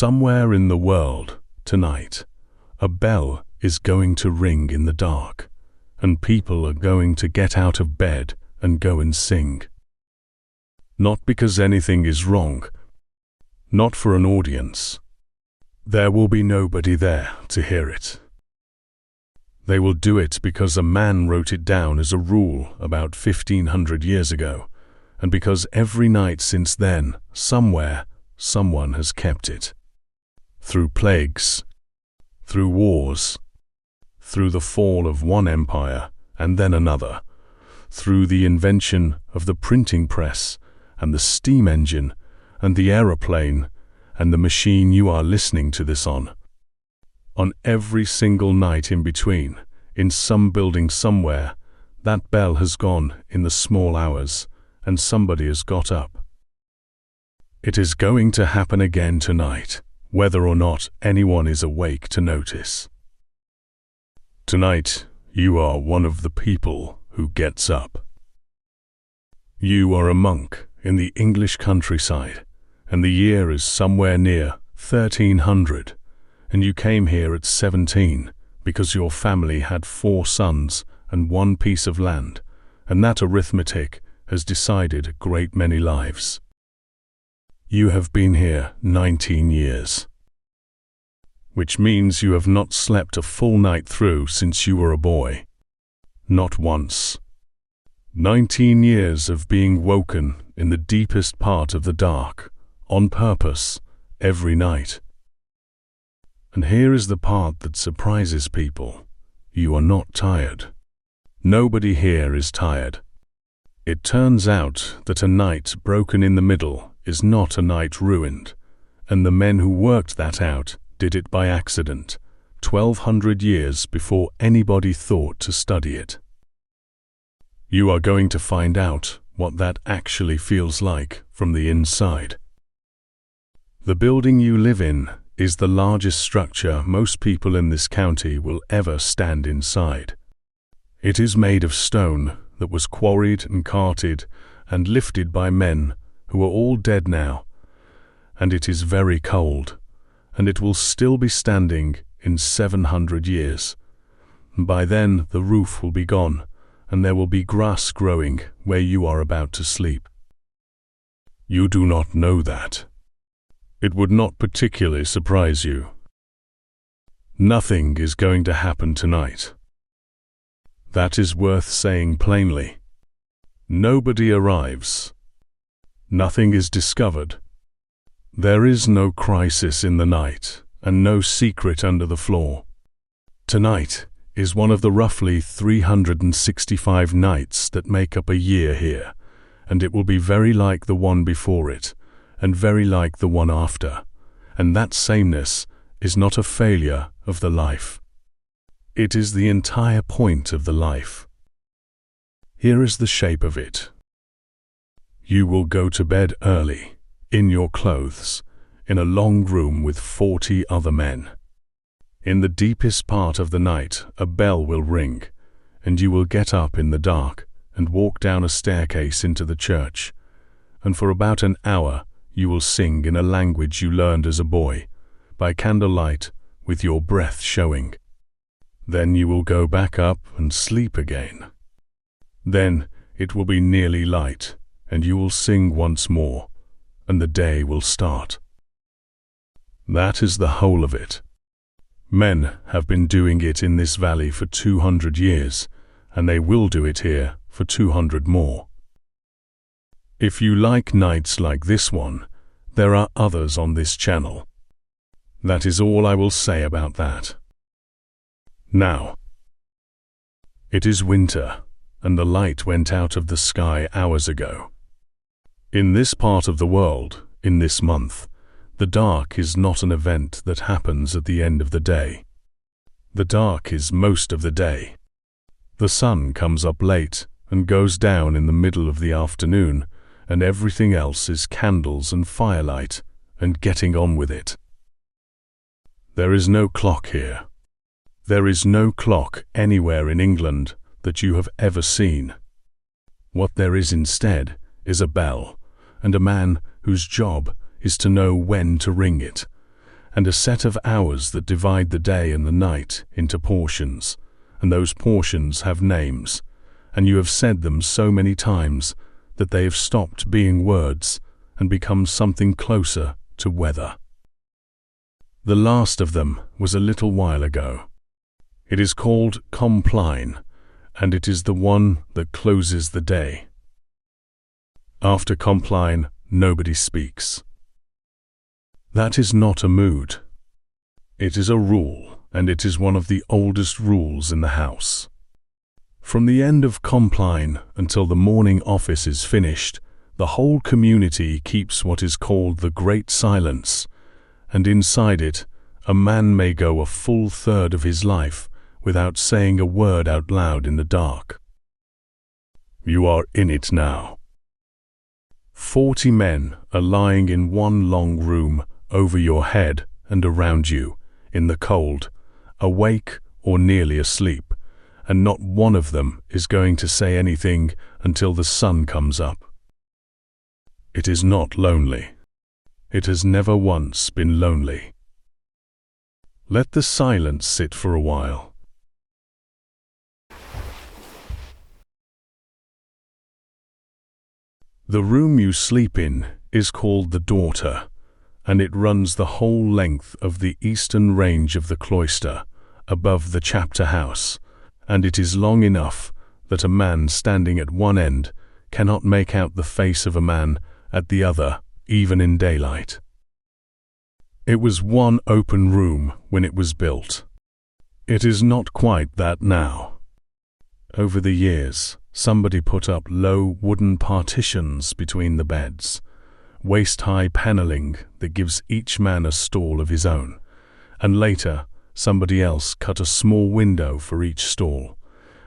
Somewhere in the world, tonight, a bell is going to ring in the dark, and people are going to get out of bed and go and sing. Not because anything is wrong, not for an audience. There will be nobody there to hear it. They will do it because a man wrote it down as a rule about 1500 years ago, and because every night since then, somewhere, someone has kept it. Through plagues, through wars, through the fall of one empire and then another, through the invention of the printing press and the steam engine and the aeroplane and the machine you are listening to this on. On every single night in between, in some building somewhere, that bell has gone in the small hours, and somebody has got up. It is going to happen again tonight, whether or not anyone is awake to notice. Tonight, you are one of the people who gets up. You are a monk in the English countryside, and the year is somewhere near 1300, and you came here at 17 because your family had 4 sons and 1 piece of land, and that arithmetic has decided a great many lives. You have been here 19 years, which means you have not slept a full night through since you were a boy. Not once. 19 years of being woken in the deepest part of the dark, on purpose, every night. And here is the part that surprises people. You are not tired. Nobody here is tired. It turns out that a night broken in the middle is not a night ruined, and the men who worked that out did it by accident, 1200 years before anybody thought to study it. You are going to find out what that actually feels like from the inside. The building you live in is the largest structure most people in this county will ever stand inside. It is made of stone that was quarried and carted and lifted by men who are all dead now, and it is very cold, and it will still be standing in 700 years. By then the roof will be gone, and there will be grass growing where you are about to sleep. You do not know that. It would not particularly surprise you. Nothing is going to happen tonight. That is worth saying plainly. Nobody arrives. Nothing is discovered. There is no crisis in the night, and no secret under the floor. Tonight is one of the roughly 365 nights that make up a year here, and it will be very like the one before it, and very like the one after, and that sameness is not a failure of the life. It is the entire point of the life. Here is the shape of it. You will go to bed early, in your clothes, in a long room with 40 other men. In the deepest part of the night, a bell will ring, and you will get up in the dark and walk down a staircase into the church, and for about an hour you will sing in a language you learned as a boy, by candlelight, with your breath showing. Then you will go back up and sleep again. Then it will be nearly light, and you will sing once more, and the day will start. That is the whole of it. Men have been doing it in this valley for 200 years, and they will do it here for 200 more. If you like nights like this one, there are others on this channel. That is all I will say about that. Now, it is winter, and the light went out of the sky hours ago. In this part of the world, in this month, the dark is not an event that happens at the end of the day. The dark is most of the day. The sun comes up late and goes down in the middle of the afternoon, and everything else is candles and firelight and getting on with it. There is no clock here. There is no clock anywhere in England that you have ever seen. What there is instead is a bell, and a man whose job is to know when to ring it, and a set of hours that divide the day and the night into portions, and those portions have names, and you have said them so many times that they have stopped being words and become something closer to weather. The last of them was a little while ago. It is called Compline, and it is the one that closes the day. After Compline, nobody speaks. That is not a mood. It is a rule, and it is one of the oldest rules in the house. From the end of Compline until the morning office is finished, the whole community keeps what is called the Great Silence, and inside it, a man may go a full third of his life without saying a word out loud in the dark. You are in it now. 40 men are lying in one long room over your head and around you, in the cold, awake or nearly asleep, and not one of them is going to say anything until the sun comes up. It is not lonely. It has never once been lonely. Let the silence sit for a while. The room you sleep in is called the dorter, and it runs the whole length of the eastern range of the cloister, above the chapter house, and it is long enough that a man standing at one end cannot make out the face of a man at the other, even in daylight. It was one open room when it was built. It is not quite that now. Over the years, somebody put up low wooden partitions between the beds, waist-high paneling that gives each man a stall of his own, and later somebody else cut a small window for each stall,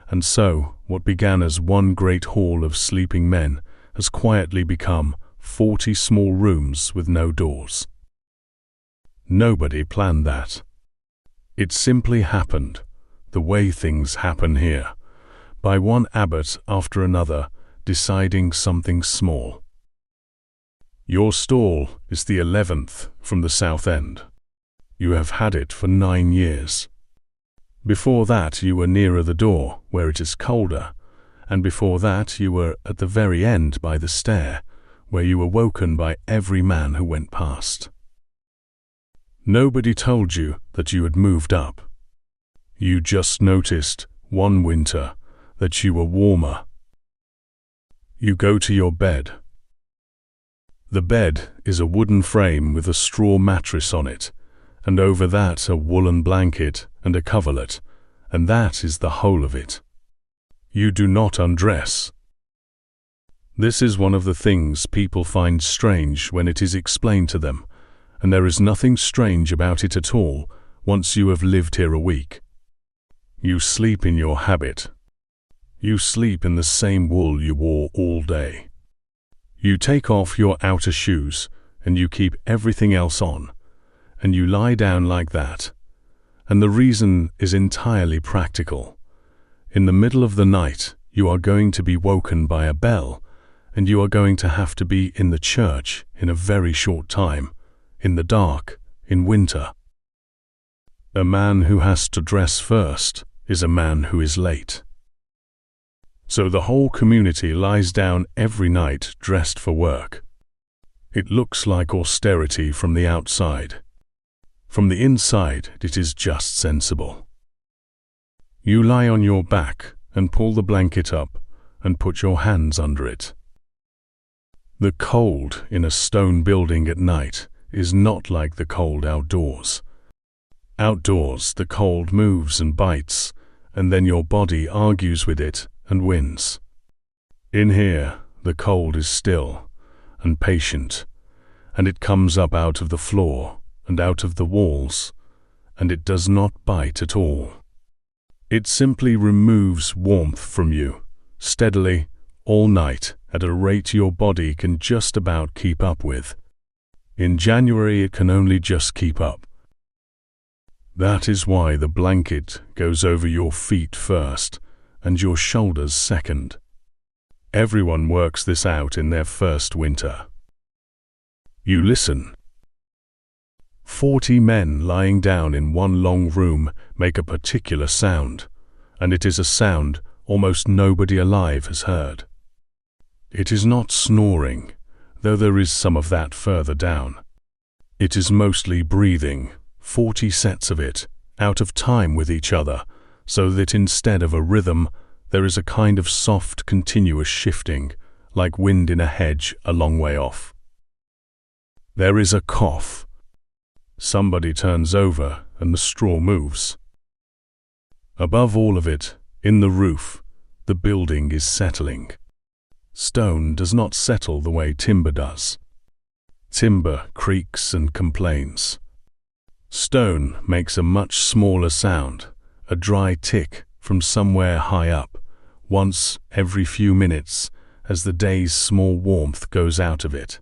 and so what began as one great hall of sleeping men has quietly become 40 small rooms with no doors. Nobody planned that. It simply happened, the way things happen here, by one abbot after another deciding something small. Your stall is the 11th from the south end. You have had it for 9 years. Before that you were nearer the door, where it is colder, and before that you were at the very end by the stair, where you were woken by every man who went past. Nobody told you that you had moved up. You just noticed, one winter, that you were warmer. You go to your bed. The bed is a wooden frame with a straw mattress on it, and over that a woolen blanket and a coverlet, and that is the whole of it. You do not undress. This is one of the things people find strange when it is explained to them, and there is nothing strange about it at all once you have lived here a week. You sleep in your habit. You sleep in the same wool you wore all day. You take off your outer shoes and you keep everything else on, and you lie down like that. And the reason is entirely practical. In the middle of the night, you are going to be woken by a bell, and you are going to have to be in the church in a very short time, in the dark, in winter. A man who has to dress first is a man who is late. So the whole community lies down every night dressed for work. It looks like austerity from the outside. From the inside, it is just sensible. You lie on your back and pull the blanket up and put your hands under it. The cold in a stone building at night is not like the cold outdoors. Outdoors, the cold moves and bites, and then your body argues with it and wins. In here, the cold is still and patient, and it comes up out of the floor and out of the walls, and it does not bite at all. It simply removes warmth from you, steadily, all night, at a rate your body can just about keep up with. In January it can only just keep up. That is why the blanket goes over your feet first, and your shoulders second. Everyone works this out in their first winter. You listen. 40 men lying down in one long room make a particular sound, and it is a sound almost nobody alive has heard. It is not snoring, though there is some of that further down. It is mostly breathing, 40 sets of it, out of time with each other, so that instead of a rhythm, there is a kind of soft, continuous shifting, like wind in a hedge a long way off. There is a cough. Somebody turns over and the straw moves. Above all of it, in the roof, the building is settling. Stone does not settle the way timber does. Timber creaks and complains. Stone makes a much smaller sound, a dry tick from somewhere high up, once every few minutes as the day's small warmth goes out of it.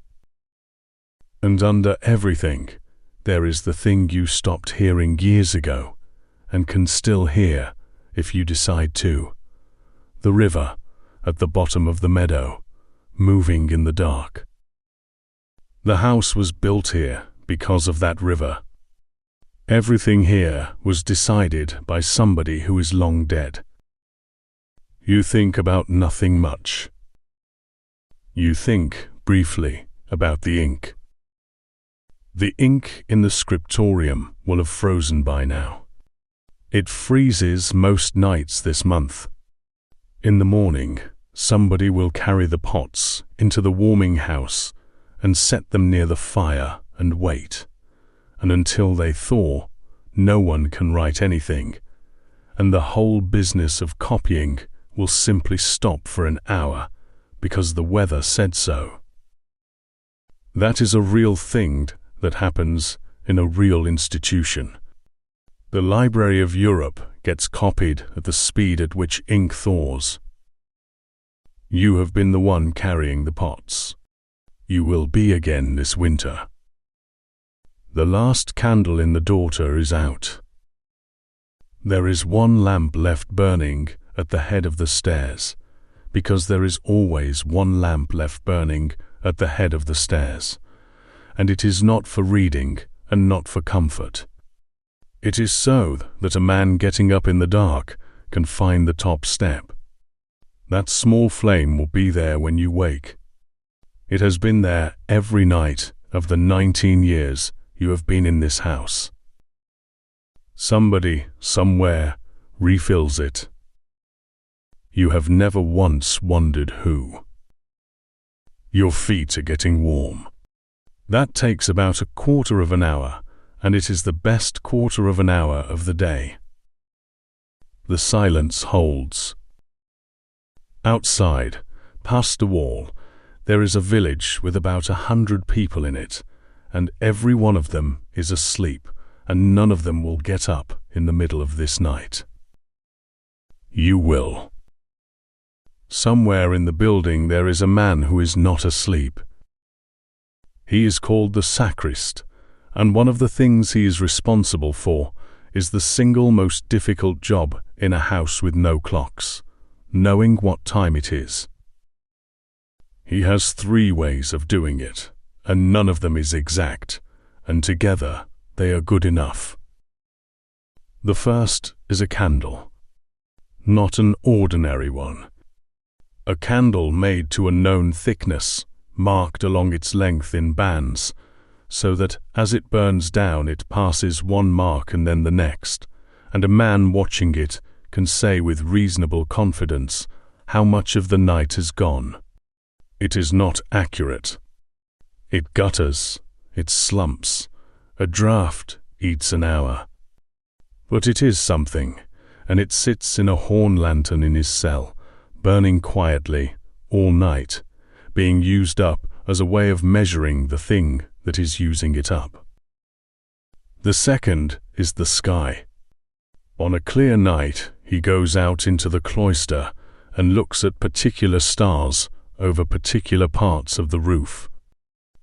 And under everything, there is the thing you stopped hearing years ago and can still hear if you decide to. The river at the bottom of the meadow, moving in the dark. The house was built here because of that river. Everything here was decided by somebody who is long dead. You think about nothing much. You think, briefly, about the ink. The ink in the scriptorium will have frozen by now. It freezes most nights this month. In the morning, somebody will carry the pots into the warming house and set them near the fire and wait. And until they thaw, no one can write anything, and the whole business of copying will simply stop for an hour because the weather said so. That is a real thing that happens in a real institution. The Library of Europe gets copied at the speed at which ink thaws. You have been the one carrying the pots. You will be again this winter. The last candle in the dorter is out. There is one lamp left burning at the head of the stairs, because there is always one lamp left burning at the head of the stairs, and it is not for reading and not for comfort. It is so that a man getting up in the dark can find the top step. That small flame will be there when you wake. It has been there every night of the 19 years you have been in this house. Somebody, somewhere, refills it. You have never once wondered who. Your feet are getting warm. That takes about a quarter of an hour, and it is the best quarter of an hour of the day. The silence holds. Outside, past the wall, there is a village with about 100 people in it, and every one of them is asleep, and none of them will get up in the middle of this night. You will. Somewhere in the building there is a man who is not asleep. He is called the sacrist, and one of the things he is responsible for is the single most difficult job in a house with no clocks, knowing what time it is. He has 3 ways of doing it, and none of them is exact, and together they are good enough. The first is a candle. Not an ordinary one. A candle made to a known thickness, marked along its length in bands, so that as it burns down it passes one mark and then the next, and a man watching it can say with reasonable confidence how much of the night has gone. It is not accurate. It gutters, it slumps, a draught eats an hour. But it is something, and it sits in a horn lantern in his cell, burning quietly, all night, being used up as a way of measuring the thing that is using it up. The second is the sky. On a clear night, he goes out into the cloister and looks at particular stars over particular parts of the roof.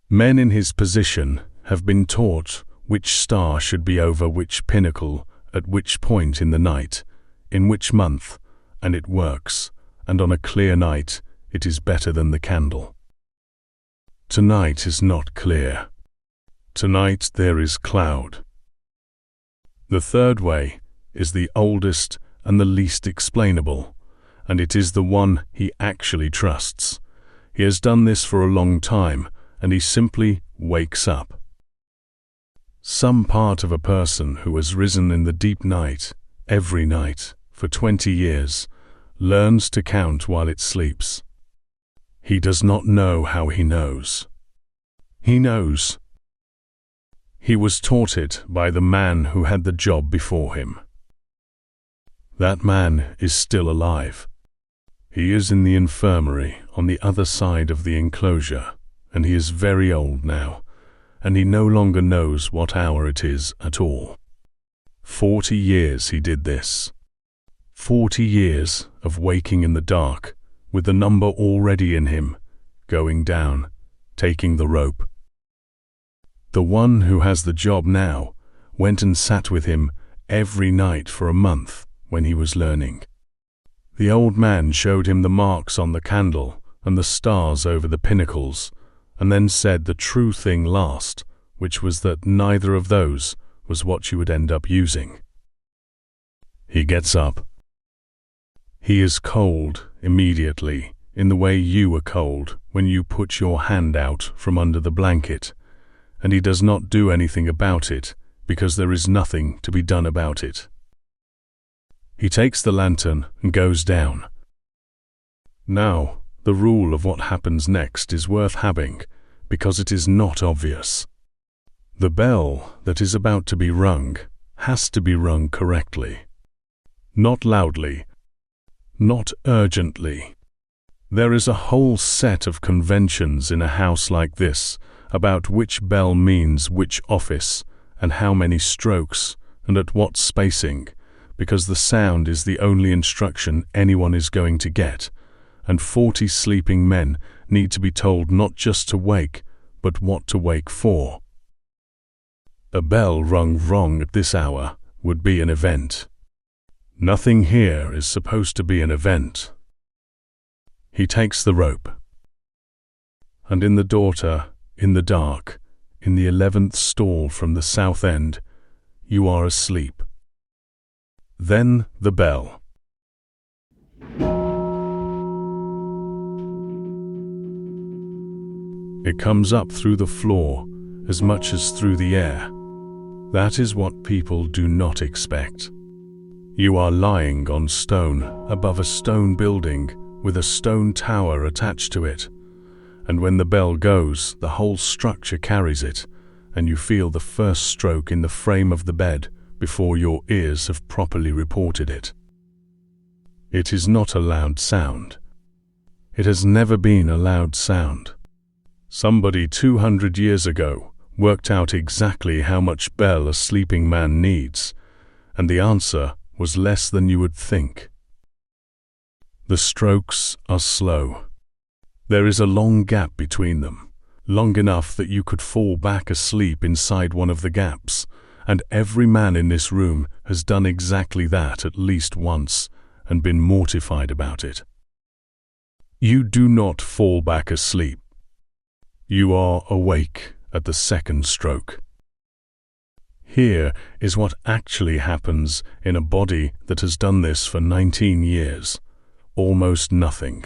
Men in his position have been taught which star should be over which pinnacle at which point in the night, in which month, and it works, and on a clear night it is better than the candle. Tonight is not clear. Tonight there is cloud. The third way is the oldest and the least explainable, and it is the one he actually trusts. He has done this for a long time, and he simply wakes up. Some part of a person who has risen in the deep night, every night, for 20 years, learns to count while it sleeps. He does not know how he knows. He knows. He was taught it by the man who had the job before him. That man is still alive. He is in the infirmary on the other side of the enclosure, and he is very old now, and he no longer knows what hour it is at all. 40 years he did this. 40 years of waking in the dark, with the number already in him, going down, taking the rope. The one who has the job now went and sat with him every night for a month when he was learning. The old man showed him the marks on the candle and the stars over the pinnacles, and then said the true thing last, which was that neither of those was what you would end up using. He gets up. He is cold immediately, in the way you were cold when you put your hand out from under the blanket, and he does not do anything about it because there is nothing to be done about it. He takes the lantern and goes down. Now, the rule of what happens next is worth having because it is not obvious. The bell that is about to be rung has to be rung correctly. Not loudly, not urgently. There is a whole set of conventions in a house like this about which bell means which office and how many strokes and at what spacing, because the sound is the only instruction anyone is going to get, and 40 sleeping men need to be told not just to wake, but what to wake for. A bell rung wrong at this hour would be an event. Nothing here is supposed to be an event. He takes the rope. And in the dorter, in the dark, in the 11th stall from the south end, you are asleep. Then the bell. It comes up through the floor as much as through the air. That is what people do not expect. You are lying on stone above a stone building with a stone tower attached to it, and when the bell goes, the whole structure carries it, and you feel the first stroke in the frame of the bed before your ears have properly reported it. It is not a loud sound. It has never been a loud sound. Somebody 200 years ago worked out exactly how much bell a sleeping man needs, and the answer was less than you would think. The strokes are slow. There is a long gap between them, long enough that you could fall back asleep inside one of the gaps, and every man in this room has done exactly that at least once and been mortified about it. You do not fall back asleep. You are awake at the second stroke. Here is what actually happens in a body that has done this for 19 years. Almost nothing.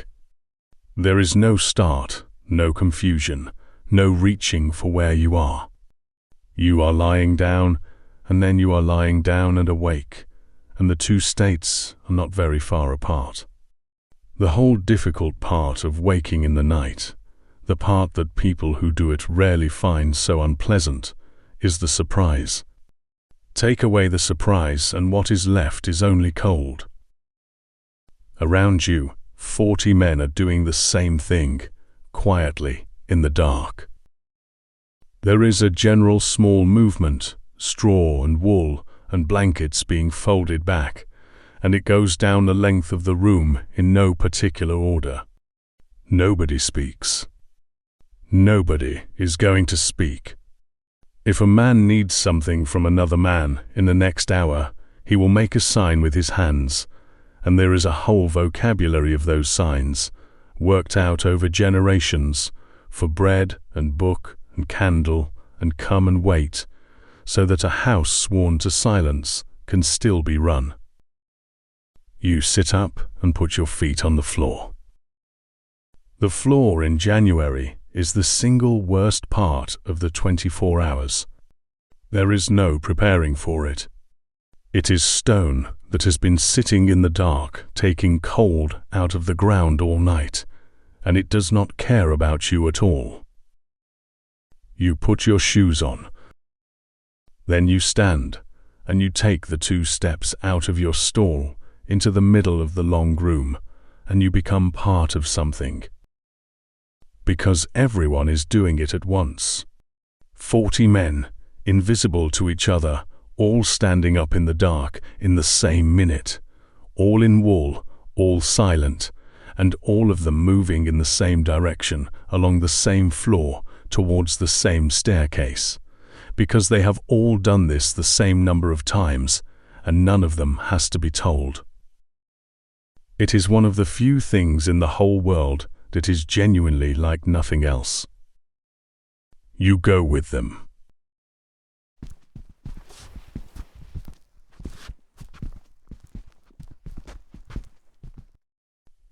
There is no start, no confusion, no reaching for where you are. You are lying down, and then you are lying down and awake, and the two states are not very far apart. The whole difficult part of waking in the night, the part that people who do it rarely find so unpleasant, is the surprise. Take away the surprise and what is left is only cold. Around you, 40 men are doing the same thing, quietly, in the dark. There is a general small movement, straw and wool and blankets being folded back, and it goes down the length of the room in no particular order. Nobody speaks. Nobody is going to speak. If a man needs something from another man in the next hour, he will make a sign with his hands, and there is a whole vocabulary of those signs, worked out over generations, for bread and book and candle and come and wait, so that a house sworn to silence can still be run. You sit up and put your feet on the floor. The floor in January is the single worst part of the 24 hours. There is no preparing for it. It is stone that has been sitting in the dark, taking cold out of the ground all night, and it does not care about you at all. You put your shoes on. Then you stand, and you take the 2 steps out of your stall into the middle of the long room, and you become part of something. Because everyone is doing it at once. 40 men, invisible to each other, all standing up in the dark in the same minute, all in wool, all silent, and all of them moving in the same direction, along the same floor, towards the same staircase, because they have all done this the same number of times, and none of them has to be told. It is one of the few things in the whole world that is genuinely like nothing else. You go with them.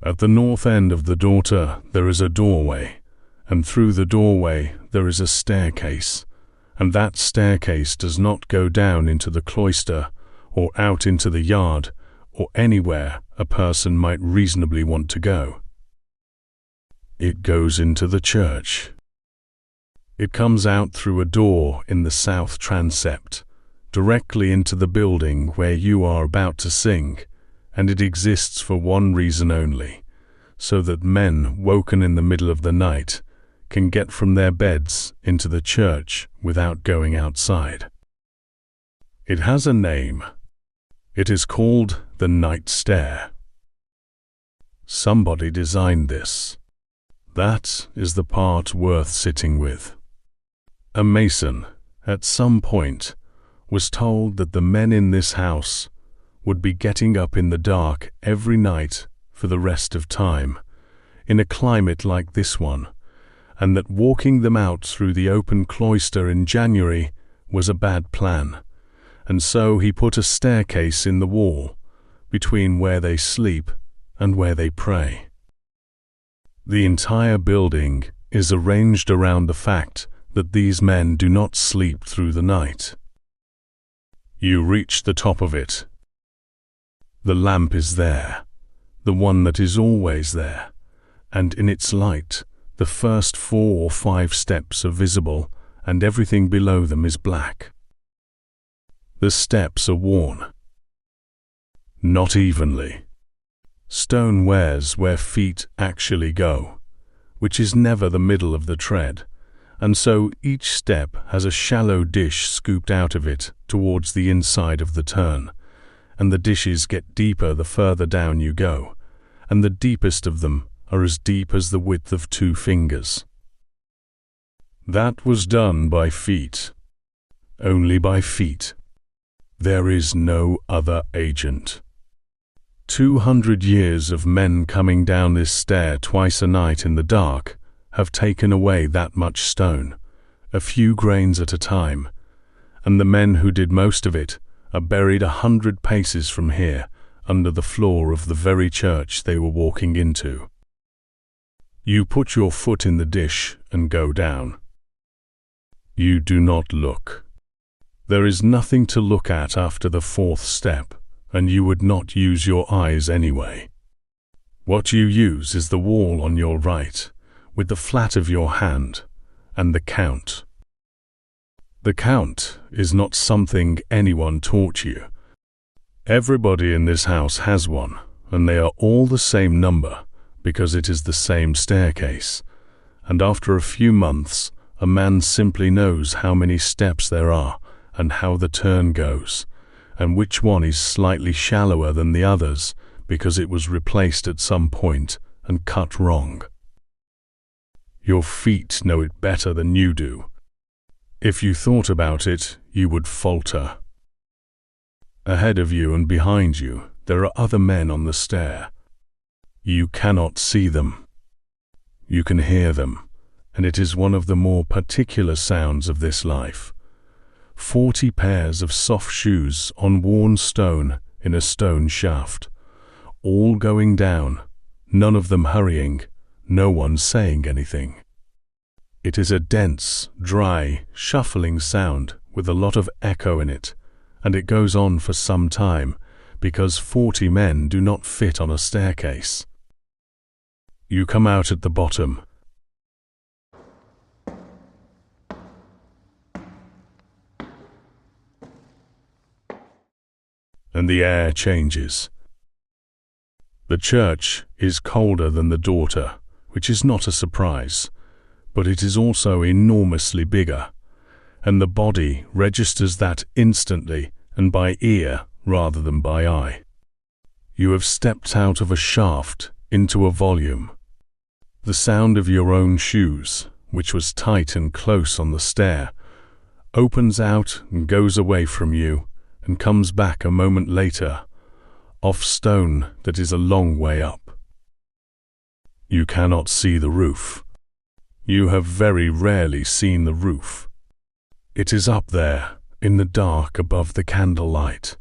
At the north end of the dorter there is a doorway, and through the doorway there is a staircase, and that staircase does not go down into the cloister or out into the yard or anywhere a person might reasonably want to go. It goes into the church. It comes out through a door in the south transept, directly into the building where you are about to sing, and it exists for one reason only, so that men woken in the middle of the night can get from their beds into the church without going outside. It has a name. It is called the night stair. Somebody designed this. That is the part worth sitting with. A mason, at some point, was told that the men in this house would be getting up in the dark every night for the rest of time, in a climate like this one, and that walking them out through the open cloister in January was a bad plan, and so he put a staircase in the wall between where they sleep and where they pray. The entire building is arranged around the fact that these men do not sleep through the night. You reach the top of it. The lamp is there, the one that is always there, and in its light the first 4 or 5 steps are visible, and everything below them is black. The steps are worn. Not evenly. Stone wears where feet actually go, which is never the middle of the tread, and so each step has a shallow dish scooped out of it towards the inside of the turn, and the dishes get deeper the further down you go, and the deepest of them are as deep as the width of 2 fingers. That was done by feet. Only by feet. There is no other agent. 200 years of men coming down this stair twice a night in the dark have taken away that much stone, a few grains at a time, and the men who did most of it are buried 100 paces from here, under the floor of the very church they were walking into. You put your foot in the dish and go down. You do not look. There is nothing to look at after the 4th step, and you would not use your eyes anyway. What you use is the wall on your right, with the flat of your hand, and the count. The count is not something anyone taught you. Everybody in this house has one, and they are all the same number, because it is the same staircase, and after a few months a man simply knows how many steps there are and how the turn goes, and which one is slightly shallower than the others because it was replaced at some point and cut wrong. Your feet know it better than you do. If you thought about it, you would falter. Ahead of you and behind you, there are other men on the stair. You cannot see them. You can hear them, and it is one of the more particular sounds of this life. 40 pairs of soft shoes on worn stone in a stone shaft, all going down, none of them hurrying, no one saying anything. It is a dense, dry, shuffling sound with a lot of echo in it, and it goes on for some time because 40 men do not fit on a staircase. You come out at the bottom. And the air changes. The church is colder than the dorter, which is not a surprise, but it is also enormously bigger, and the body registers that instantly and by ear rather than by eye. You have stepped out of a shaft into a volume. The sound of your own shoes, which was tight and close on the stair, opens out and goes away from you and comes back a moment later, off stone that is a long way up. You cannot see the roof. You have very rarely seen the roof. It is up there, in the dark above the candlelight,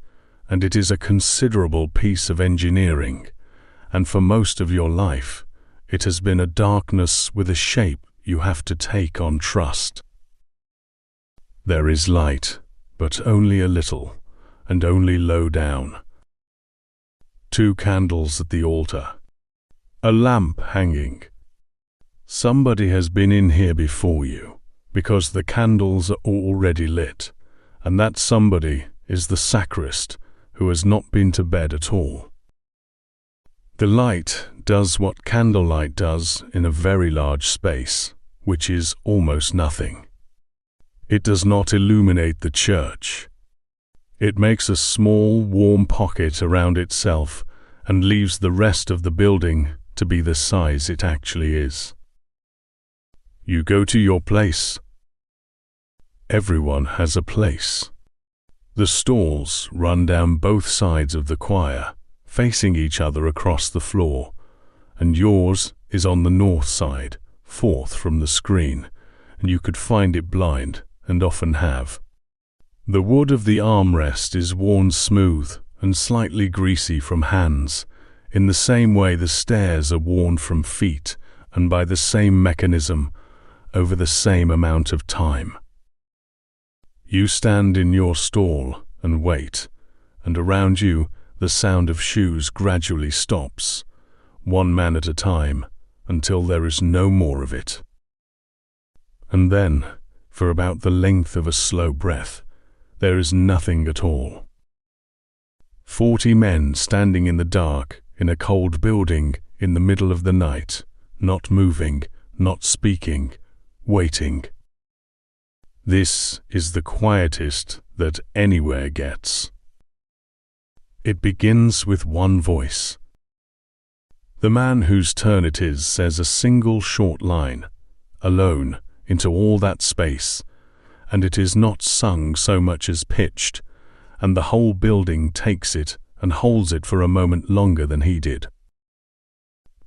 and it is a considerable piece of engineering, and for most of your life it has been a darkness with a shape you have to take on trust. There is light, but only a little, and only low down. 2 candles at the altar. A lamp hanging. Somebody has been in here before you, because the candles are already lit, and that somebody is the sacrist who has not been to bed at all. The light does what candlelight does in a very large space, which is almost nothing. It does not illuminate the church. It makes a small, warm pocket around itself and leaves the rest of the building to be the size it actually is. You go to your place. Everyone has a place. The stalls run down both sides of the choir, facing each other across the floor, and yours is on the north side, 4th from the screen, and you could find it blind, and often have. The wood of the armrest is worn smooth and slightly greasy from hands, in the same way the stairs are worn from feet, and by the same mechanism, over the same amount of time. You stand in your stall and wait, and around you the sound of shoes gradually stops, 1 man at a time, until there is no more of it. And then, for about the length of a slow breath, there is nothing at all. 40 men standing in the dark in a cold building in the middle of the night, not moving, not speaking, waiting. This is the quietest that anywhere gets. It begins with one voice. The man whose turn it is says a single short line, alone, into all that space, and it is not sung so much as pitched, and the whole building takes it and holds it for a moment longer than he did.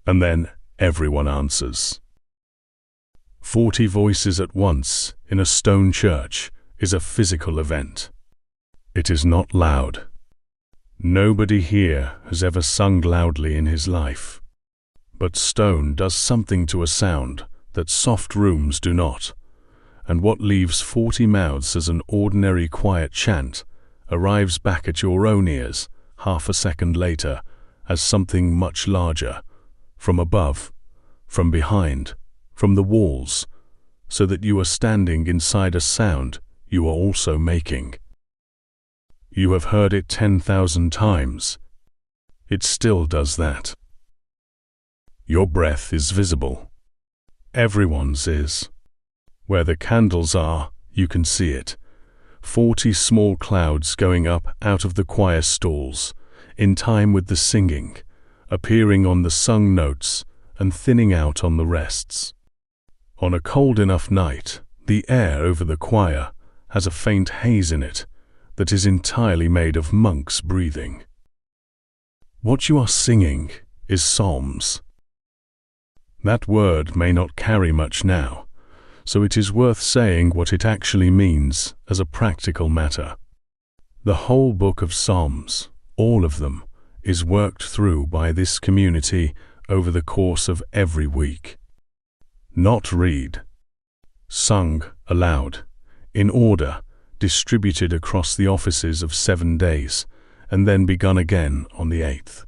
And then everyone answers. 40 voices at once in a stone church is a physical event. It is not loud. Nobody here has ever sung loudly in his life. But stone does something to a sound that soft rooms do not, and what leaves 40 mouths as an ordinary quiet chant arrives back at your own ears half a second later as something much larger, from above, from behind, from the walls, so that you are standing inside a sound you are also making. You have heard it 10,000 times. It still does that. Your breath is visible. Everyone's is. Where the candles are, you can see it. 40 small clouds going up out of the choir stalls, in time with the singing, appearing on the sung notes and thinning out on the rests. On a cold enough night, the air over the choir has a faint haze in it that is entirely made of monks breathing. What you are singing is psalms. That word may not carry much now, so it is worth saying what it actually means as a practical matter. The whole book of Psalms, all of them, is worked through by this community over the course of every week. Not read, sung aloud, in order, distributed across the offices of 7 days, and then begun again on the 8th.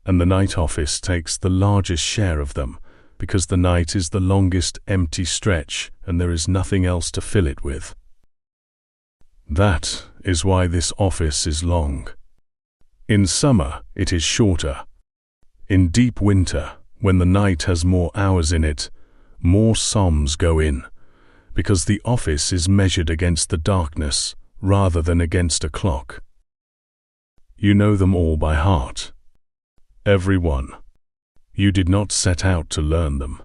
And the night office takes the largest share of them, because the night is the longest empty stretch and there is nothing else to fill it with. That is why this office is long. In summer it is shorter. In deep winter, when the night has more hours in it, more psalms go in, because the office is measured against the darkness rather than against a clock. You know them all by heart. Every one. You did not set out to learn them.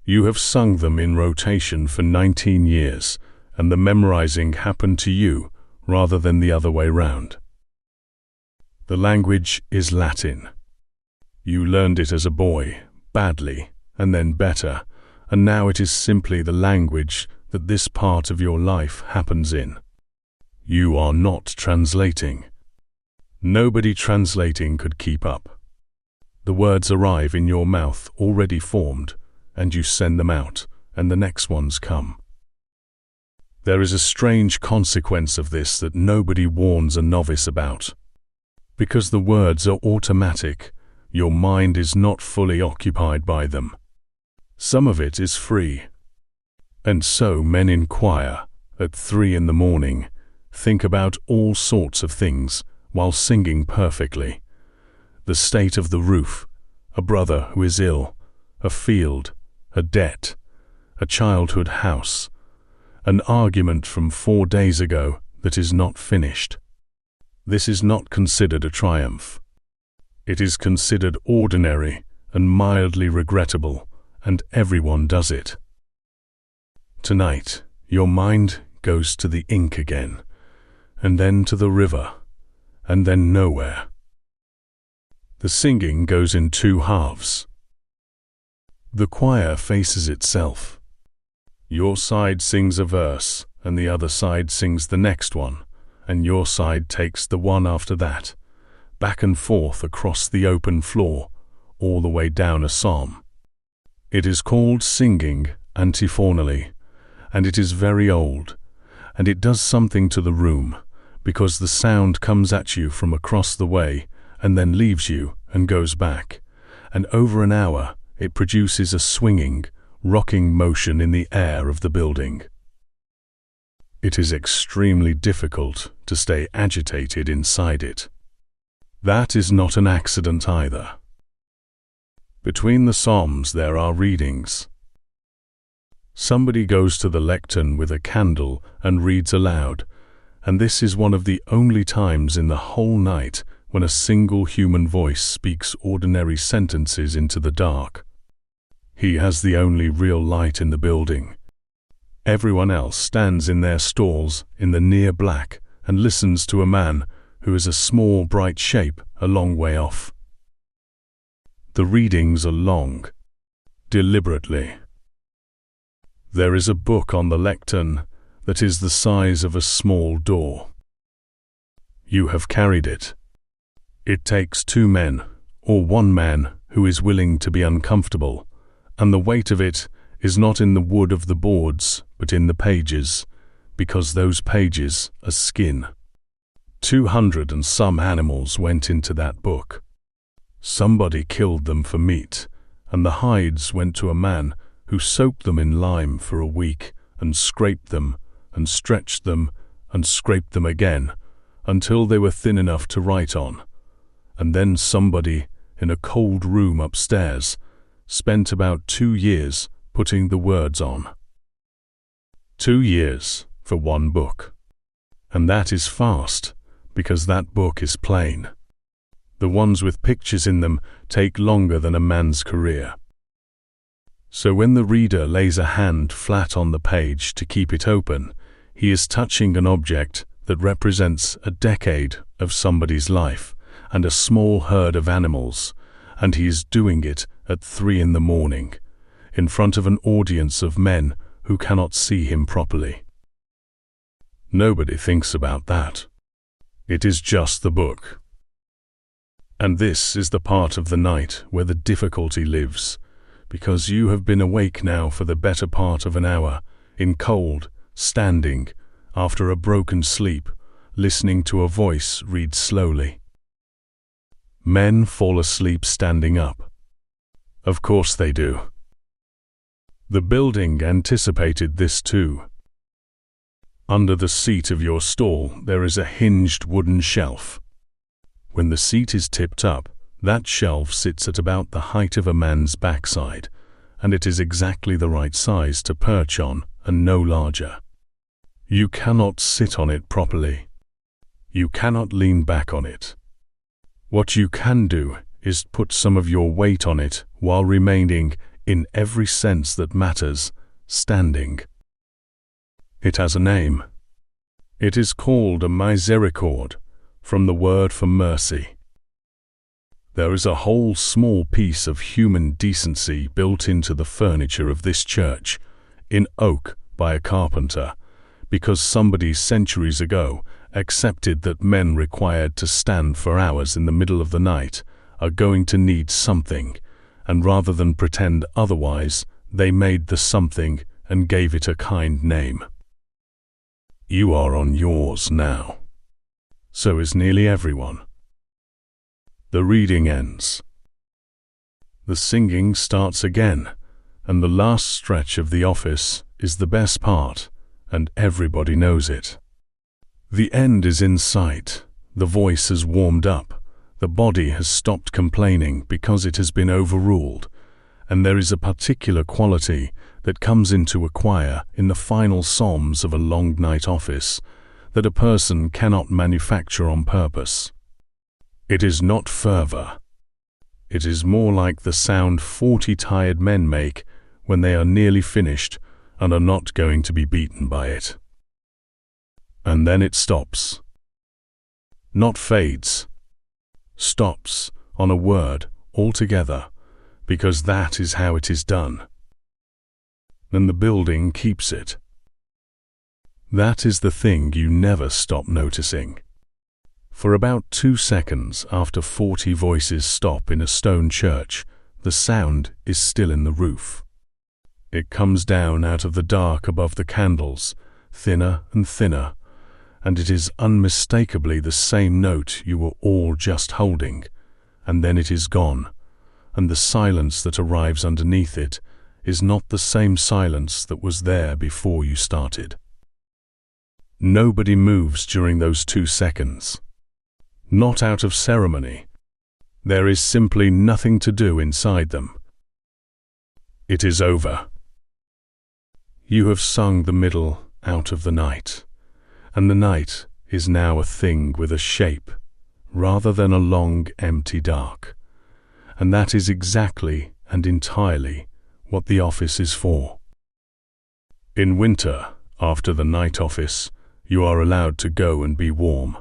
You have sung them in rotation for 19 years, and the memorizing happened to you rather than the other way round. The language is Latin. You learned it as a boy, badly, and then better, and now it is simply the language that this part of your life happens in. You are not translating. Nobody translating could keep up. The words arrive in your mouth already formed, and you send them out, and the next ones come. There is a strange consequence of this that nobody warns a novice about. Because the words are automatic, your mind is not fully occupied by them. Some of it is free. And so men in choir, at 3 in the morning, think about all sorts of things while singing perfectly. The state of the roof, a brother who is ill, a field, a debt, a childhood house, an argument from 4 days ago that is not finished. This is not considered a triumph. It is considered ordinary and mildly regrettable, and everyone does it. Tonight, your mind goes to the ink again, and then to the river, and then nowhere. The singing goes in 2 halves. The choir faces itself. Your side sings a verse, and the other side sings the next one, and your side takes the one after that, back and forth across the open floor, all the way down a psalm. It is called singing antiphonally, and it is very old, and it does something to the room, because the sound comes at you from across the way, and then leaves you and goes back, and over an hour it produces a swinging, rocking motion in the air of the building. It is extremely difficult to stay agitated inside it. That is not an accident either. Between the psalms there are readings. Somebody goes to the lectern with a candle and reads aloud, and this is one of the only times in the whole night when a single human voice speaks ordinary sentences into the dark. He has the only real light in the building. Everyone else stands in their stalls in the near black and listens to a man who is a small bright shape a long way off. The readings are long, deliberately. There is a book on the lectern that is the size of a small door. You have carried it. It takes 2 men, or 1 man who is willing to be uncomfortable, and the weight of it is not in the wood of the boards, but in the pages, because those pages are skin. 200 and some animals went into that book. Somebody killed them for meat, and the hides went to a man who soaked them in lime for a week, and scraped them, and stretched them, and scraped them again, until they were thin enough to write on. And then somebody, in a cold room upstairs, spent about 2 years putting the words on. 2 years for 1 book. And that is fast, because that book is plain. The ones with pictures in them take longer than a man's career. So when the reader lays a hand flat on the page to keep it open, he is touching an object that represents a decade of somebody's life and a small herd of animals, and he is doing it at 3 in the morning, in front of an audience of men who cannot see him properly. Nobody thinks about that. It is just the book. And this is the part of the night where the difficulty lives, because you have been awake now for the better part of an hour, in cold, standing, after a broken sleep, listening to a voice read slowly. Men fall asleep standing up. Of course they do. The building anticipated this too. Under the seat of your stall there is a hinged wooden shelf. When the seat is tipped up, that shelf sits at about the height of a man's backside, and it is exactly the right size to perch on and no larger. You cannot sit on it properly. You cannot lean back on it. What you can do is put some of your weight on it while remaining, in every sense that matters, standing. It has a name. It is called a misericorde, from the word for mercy. There is a whole small piece of human decency built into the furniture of this church, in oak by a carpenter, because somebody centuries ago accepted that men required to stand for hours in the middle of the night are going to need something, and rather than pretend otherwise, they made the something and gave it a kind name. You are on yours now. So is nearly everyone. The reading ends. The singing starts again, and the last stretch of the office is the best part, and everybody knows it. The end is in sight, the voice has warmed up, the body has stopped complaining because it has been overruled, and there is a particular quality that comes into a choir in the final psalms of a long night office that a person cannot manufacture on purpose. It is not fervor. It is more like the sound 40 tired men make when they are nearly finished and are not going to be beaten by it. And then it stops. Not fades. Stops on a word altogether, because that is how it is done. And the building keeps it. That is the thing you never stop noticing. For about 2 seconds after 40 voices stop in a stone church, the sound is still in the roof. It comes down out of the dark above the candles, thinner and thinner, and it is unmistakably the same note you were all just holding, and then it is gone, and the silence that arrives underneath it is not the same silence that was there before you started. Nobody moves during those 2 seconds. Not out of ceremony. There is simply nothing to do inside them. It is over. You have sung the middle out of the night, and the night is now a thing with a shape, rather than a long empty dark, and that is exactly and entirely what the office is for. In winter, after the night office, you are allowed to go and be warm.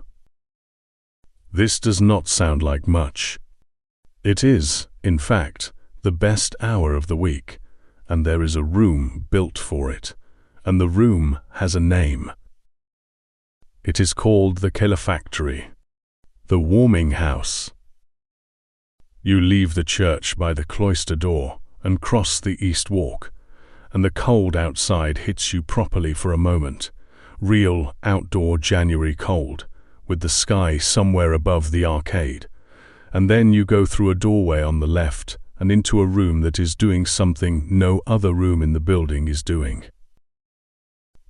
This does not sound like much. It is, in fact, the best hour of the week, and there is a room built for it, and the room has a name. It is called the calefactory, the warming house. You leave the church by the cloister door and cross the east walk, and the cold outside hits you properly for a moment, real outdoor January cold, with the sky somewhere above the arcade, and then you go through a doorway on the left and into a room that is doing something no other room in the building is doing.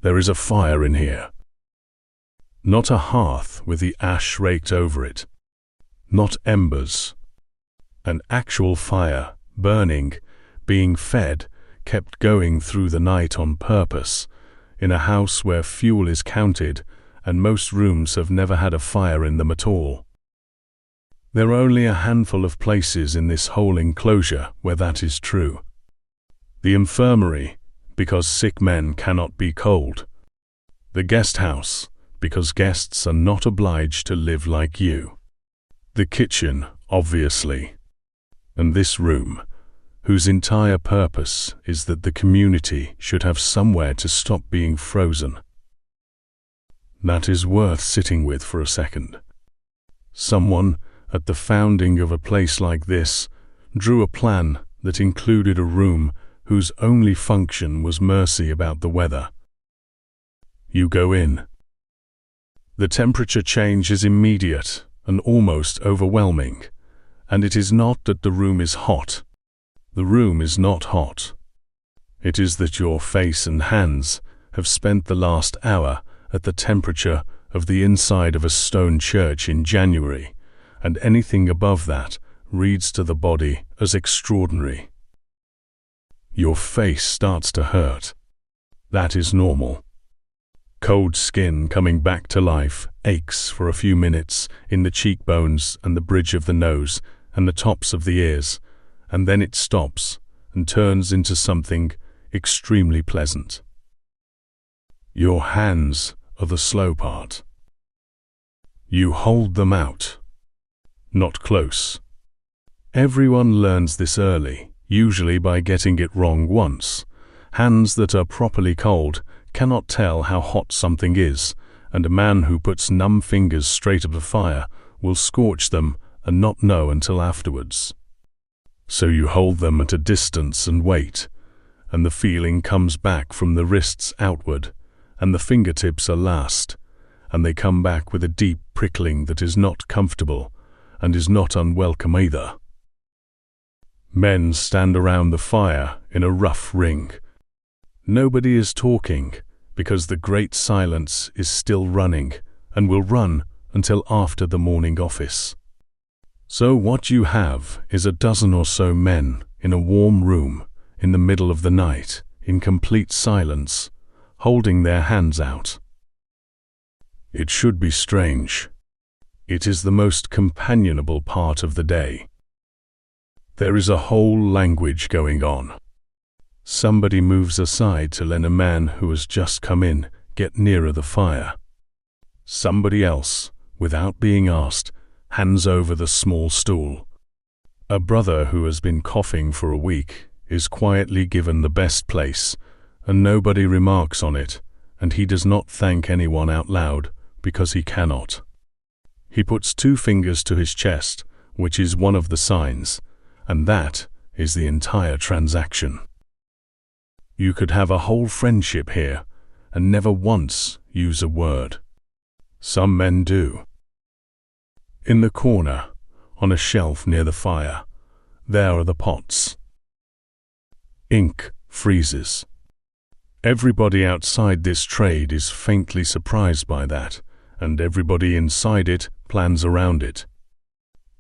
There is a fire in here. Not a hearth with the ash raked over it. Not embers. An actual fire, burning, being fed, kept going through the night on purpose, in a house where fuel is counted and most rooms have never had a fire in them at all. There are only a handful of places in this whole enclosure where that is true. The infirmary, because sick men cannot be cold. The guest house, because guests are not obliged to live like you. The kitchen, obviously. And this room, whose entire purpose is that the community should have somewhere to stop being frozen. That is worth sitting with for a second. Someone, at the founding of a place like this, drew a plan that included a room whose only function was mercy about the weather. You go in. The temperature change is immediate and almost overwhelming, and it is not that the room is hot. The room is not hot. It is that your face and hands have spent the last hour at the temperature of the inside of a stone church in January, and anything above that reads to the body as extraordinary. Your face starts to hurt. That is normal. Cold skin coming back to life aches for a few minutes in the cheekbones and the bridge of the nose and the tops of the ears, and then it stops and turns into something extremely pleasant. Your hands are the slow part. You hold them out, not close. Everyone learns this early, usually by getting it wrong once. Hands that are properly cold cannot tell how hot something is, and a man who puts numb fingers straight at the fire will scorch them and not know until afterwards. So you hold them at a distance and wait, and the feeling comes back from the wrists outward, and the fingertips are last, and they come back with a deep prickling that is not comfortable and is not unwelcome either. Men stand around the fire in a rough ring. Nobody is talking because the great silence is still running and will run until after the morning office. So what you have is a dozen or so men in a warm room in the middle of the night in complete silence, holding their hands out. It should be strange. It is the most companionable part of the day. There is a whole language going on. Somebody moves aside to let a man who has just come in get nearer the fire. Somebody else, without being asked, hands over the small stool. A brother who has been coughing for a week is quietly given the best place, and nobody remarks on it, and he does not thank anyone out loud because he cannot. He puts 2 fingers to his chest, which is one of the signs, and that is the entire transaction. You could have a whole friendship here and never once use a word. Some men do. In the corner, on a shelf near the fire, there are the pots. Ink freezes. Everybody outside this trade is faintly surprised by that, and everybody inside it plans around it.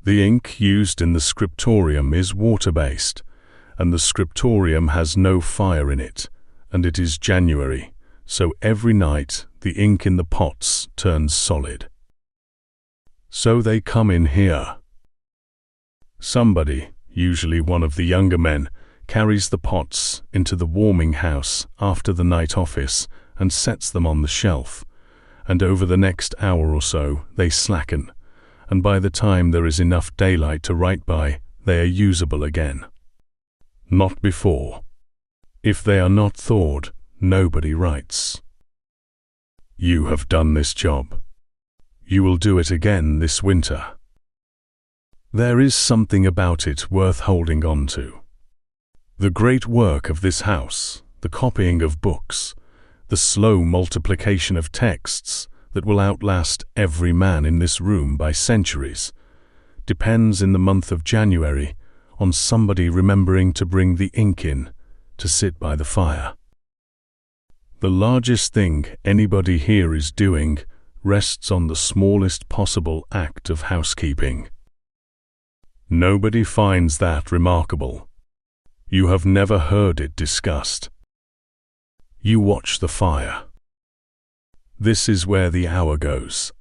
The ink used in the scriptorium is water-based, and the scriptorium has no fire in it, and it is January, so every night the ink in the pots turns solid. So they come in here. Somebody, usually one of the younger men, carries the pots into the warming house after the night office and sets them on the shelf, and over the next hour or so they slacken, and by the time there is enough daylight to write by, they are usable again. Not before. If they are not thawed, nobody writes. You have done this job. You will do it again this winter. There is something about it worth holding on to. The great work of this house, the copying of books, the slow multiplication of texts that will outlast every man in this room by centuries, depends in the month of January on somebody remembering to bring the ink in to sit by the fire. The largest thing anybody here is doing rests on the smallest possible act of housekeeping. Nobody finds that remarkable. You have never heard it discussed. You watch the fire. This is where the hour goes.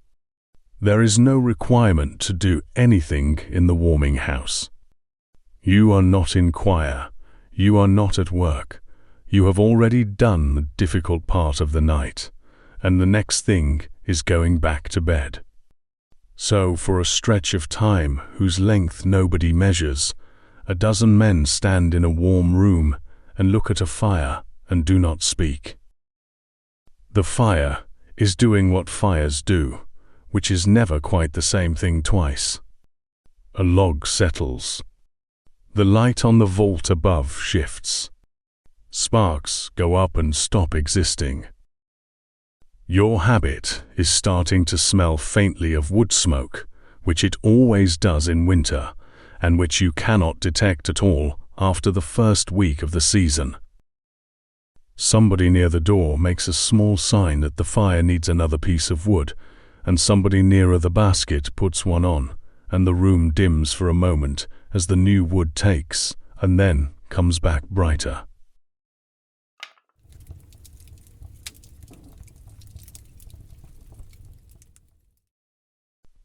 There is no requirement to do anything in the warming house. You are not in choir. You are not at work. You have already done the difficult part of the night, and the next thing is going back to bed. So for a stretch of time whose length nobody measures, A dozen men stand in a warm room and look at a fire and do not speak. The fire is doing what fires do, which is never quite the same thing twice. A log settles. The light on the vault above shifts. Sparks go up and stop existing. Your habit is starting to smell faintly of wood smoke, which it always does in winter, and which you cannot detect at all after the first week of the season. Somebody near the door makes a small sign that the fire needs another piece of wood, and somebody nearer the basket puts one on, and the room dims for a moment as the new wood takes, and then comes back brighter.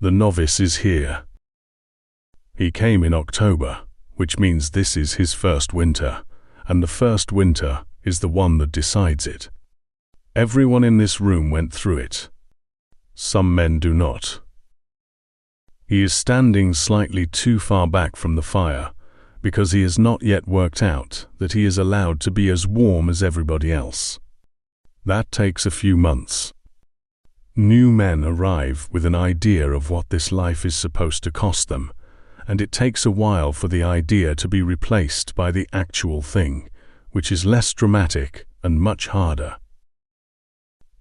The novice is here. He came in October, which means this is his first winter, and the first winter is the one that decides it. Everyone in this room went through it. Some men do not. He is standing slightly too far back from the fire, because he has not yet worked out that he is allowed to be as warm as everybody else. That takes a few months. New men arrive with an idea of what this life is supposed to cost them, and it takes a while for the idea to be replaced by the actual thing, which is less dramatic and much harder.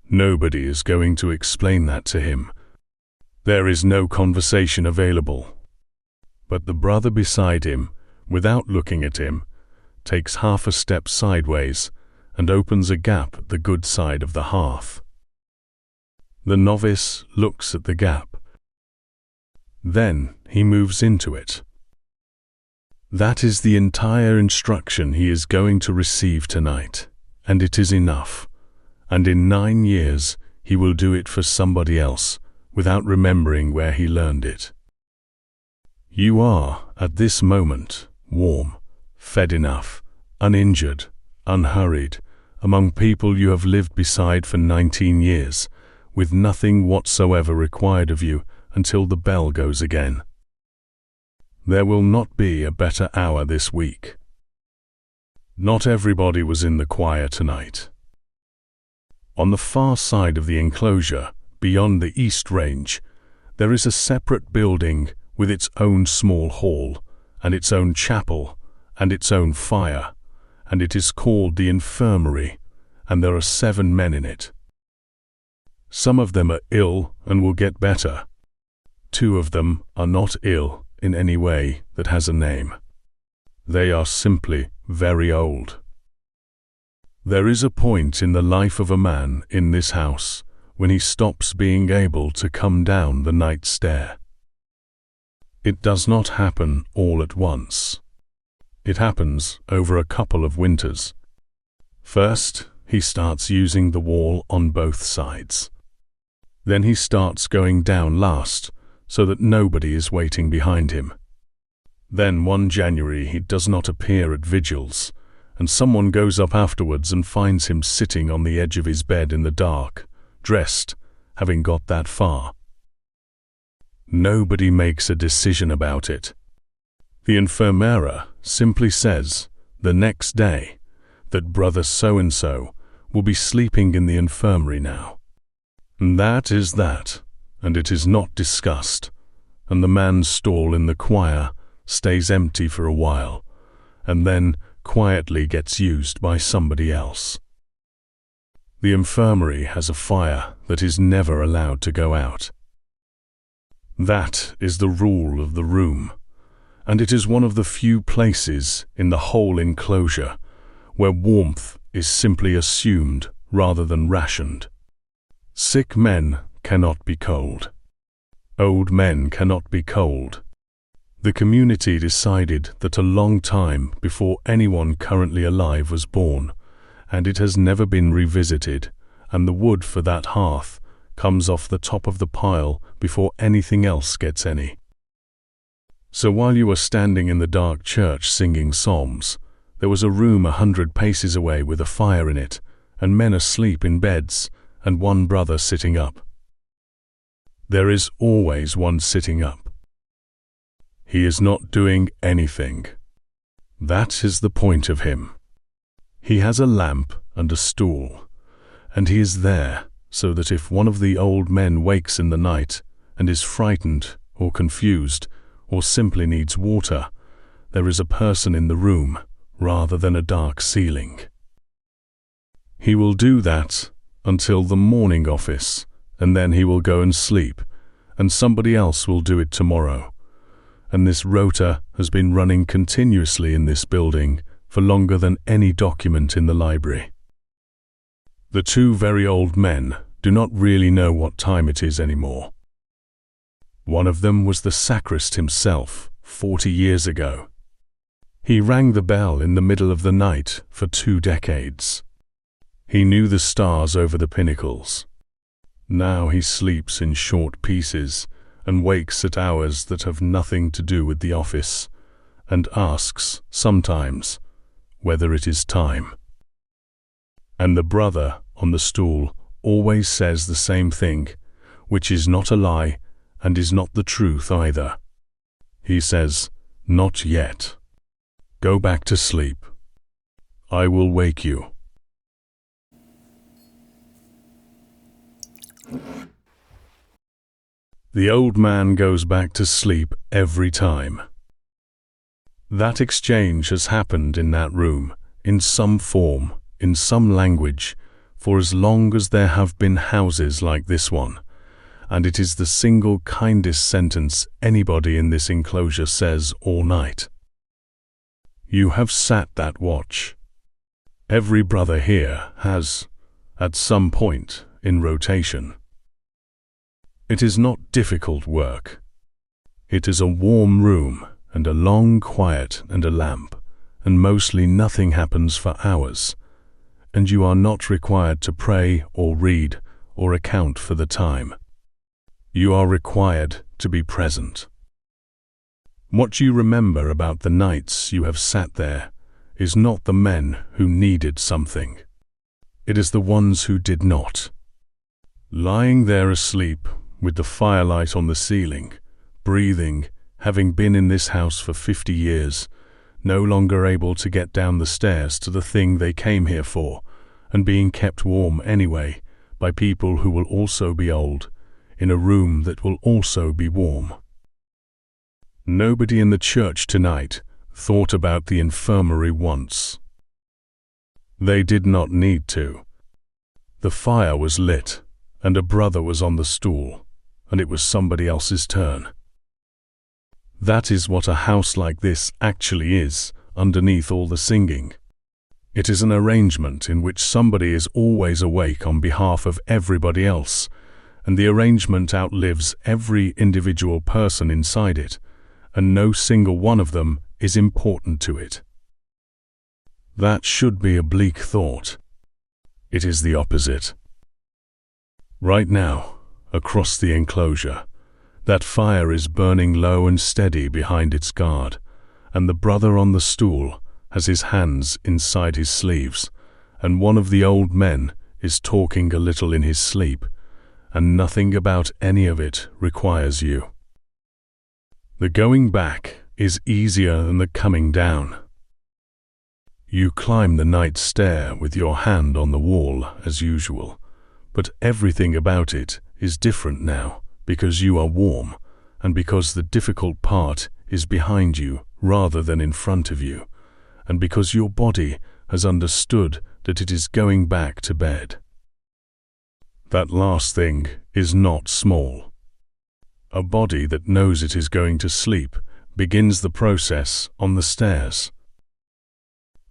Nobody is going to explain that to him. There is no conversation available. But the brother beside him, without looking at him, takes half a step sideways and opens a gap at the good side of the hearth. The novice looks at the gap. Then he moves into it. That is the entire instruction he is going to receive tonight, and it is enough. And in 9 years he will do it for somebody else, without remembering where he learned it. You are, at this moment, warm, fed enough, uninjured, unhurried, among people you have lived beside for 19 years, with nothing whatsoever required of you until the bell goes again. There will not be a better hour this week. Not everybody was in the choir tonight. On the far side of the enclosure, beyond the East Range, there is a separate building with its own small hall, and its own chapel, and its own fire, and it is called the Infirmary, and there are 7 men in it. Some of them are ill and will get better. 2 of them are not ill in any way that has a name. They are simply very old. There is a point in the life of a man in this house when he stops being able to come down the night stair. It does not happen all at once. It happens over a couple of winters. First, he starts using the wall on both sides. Then he starts going down last, so that nobody is waiting behind him. Then one January he does not appear at Vigils, and someone goes up afterwards and finds him sitting on the edge of his bed in the dark, dressed, having got that far. Nobody makes a decision about it. The infirmera simply says, the next day, that brother so-and-so will be sleeping in the infirmary now. And that is that, and it is not discussed, and the man's stall in the choir stays empty for a while, and then quietly gets used by somebody else. The infirmary has a fire that is never allowed to go out. That is the rule of the room, and it is one of the few places in the whole enclosure where warmth is simply assumed rather than rationed. Sick men cannot be cold. Old men cannot be cold. The community decided that a long time before anyone currently alive was born, and it has never been revisited, and the wood for that hearth comes off the top of the pile before anything else gets any. So while you were standing in the dark church singing psalms, there was a room 100 paces away with a fire in it, and men asleep in beds, and one brother sitting up. There is always one sitting up. He is not doing anything. That is the point of him. He has a lamp and a stool, and he is there so that if one of the old men wakes in the night and is frightened or confused or simply needs water, there is a person in the room rather than a dark ceiling. He will do that until the morning office, and then he will go and sleep, and somebody else will do it tomorrow. And this rota has been running continuously in this building for longer than any document in the library. The two very old men do not really know what time it is anymore. One of them was the sacrist himself 40 years ago. He rang the bell in the middle of the night for 2 decades. He knew the stars over the pinnacles. Now he sleeps in short pieces and wakes at hours that have nothing to do with the office, and asks, sometimes, whether it is time. And the brother on the stool always says the same thing, which is not a lie and is not the truth either. He says, "Not yet. Go back to sleep. I will wake you." The old man goes back to sleep every time. That exchange has happened in that room, in some form, in some language, for as long as there have been houses like this one, and it is the single kindest sentence anybody in this enclosure says all night. You have sat that watch. Every brother here has, at some point, in rotation. It is not difficult work. It is a warm room and a long quiet and a lamp, and mostly nothing happens for hours, and you are not required to pray or read or account for the time. You are required to be present. What you remember about the nights you have sat there is not the men who needed something. It is the ones who did not. Lying there asleep, with the firelight on the ceiling, breathing, having been in this house for 50 years, no longer able to get down the stairs to the thing they came here for, and being kept warm anyway by people who will also be old, in a room that will also be warm. Nobody in the church tonight thought about the infirmary once. They did not need to. The fire was lit, and a brother was on the stool, and it was somebody else's turn. That is what a house like this actually is, underneath all the singing. It is an arrangement in which somebody is always awake on behalf of everybody else, and the arrangement outlives every individual person inside it, and no single one of them is important to it. That should be a bleak thought. It is the opposite. Right now, across the enclosure, that fire is burning low and steady behind its guard, and the brother on the stool has his hands inside his sleeves, and one of the old men is talking a little in his sleep, and nothing about any of it requires you. The going back is easier than the coming down. You climb the night stair with your hand on the wall as usual, but everything about it is different now because you are warm and because the difficult part is behind you rather than in front of you, and because your body has understood that it is going back to bed. That last thing is not small. A body that knows it is going to sleep begins the process on the stairs.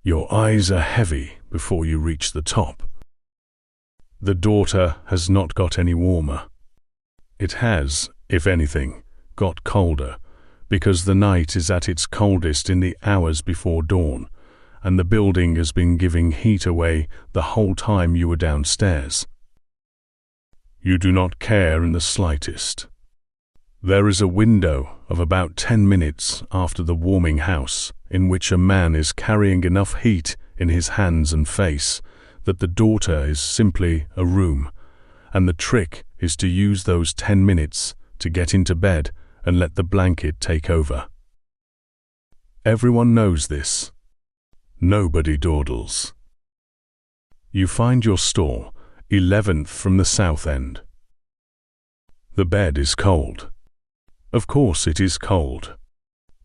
Your eyes are heavy before you reach the top. The dorter has not got any warmer. It has, if anything, got colder, because the night is at its coldest in the hours before dawn, and the building has been giving heat away the whole time you were downstairs. You do not care in the slightest. There is a window of about 10 minutes after the warming house in which a man is carrying enough heat in his hands and face that the dorter is simply a room, and the trick is to use those 10 minutes to get into bed and let the blanket take over. Everyone knows this, Nobody dawdles. You find your stall, 11th from the south end. The bed is cold. Of course it is cold.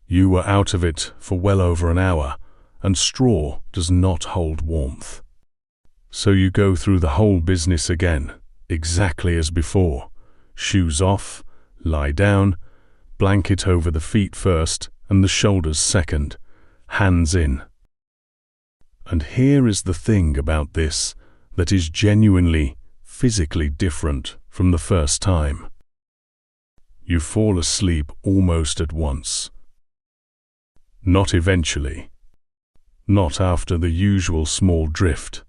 You were out of it for well over an hour, and straw does not hold warmth. So you go through the whole business again, exactly as before. Shoes off, lie down, blanket over the feet first and the shoulders second, hands in. And here is the thing about this that is genuinely, physically different from the first time. You fall asleep almost at once. Not eventually. Not after the usual small drift.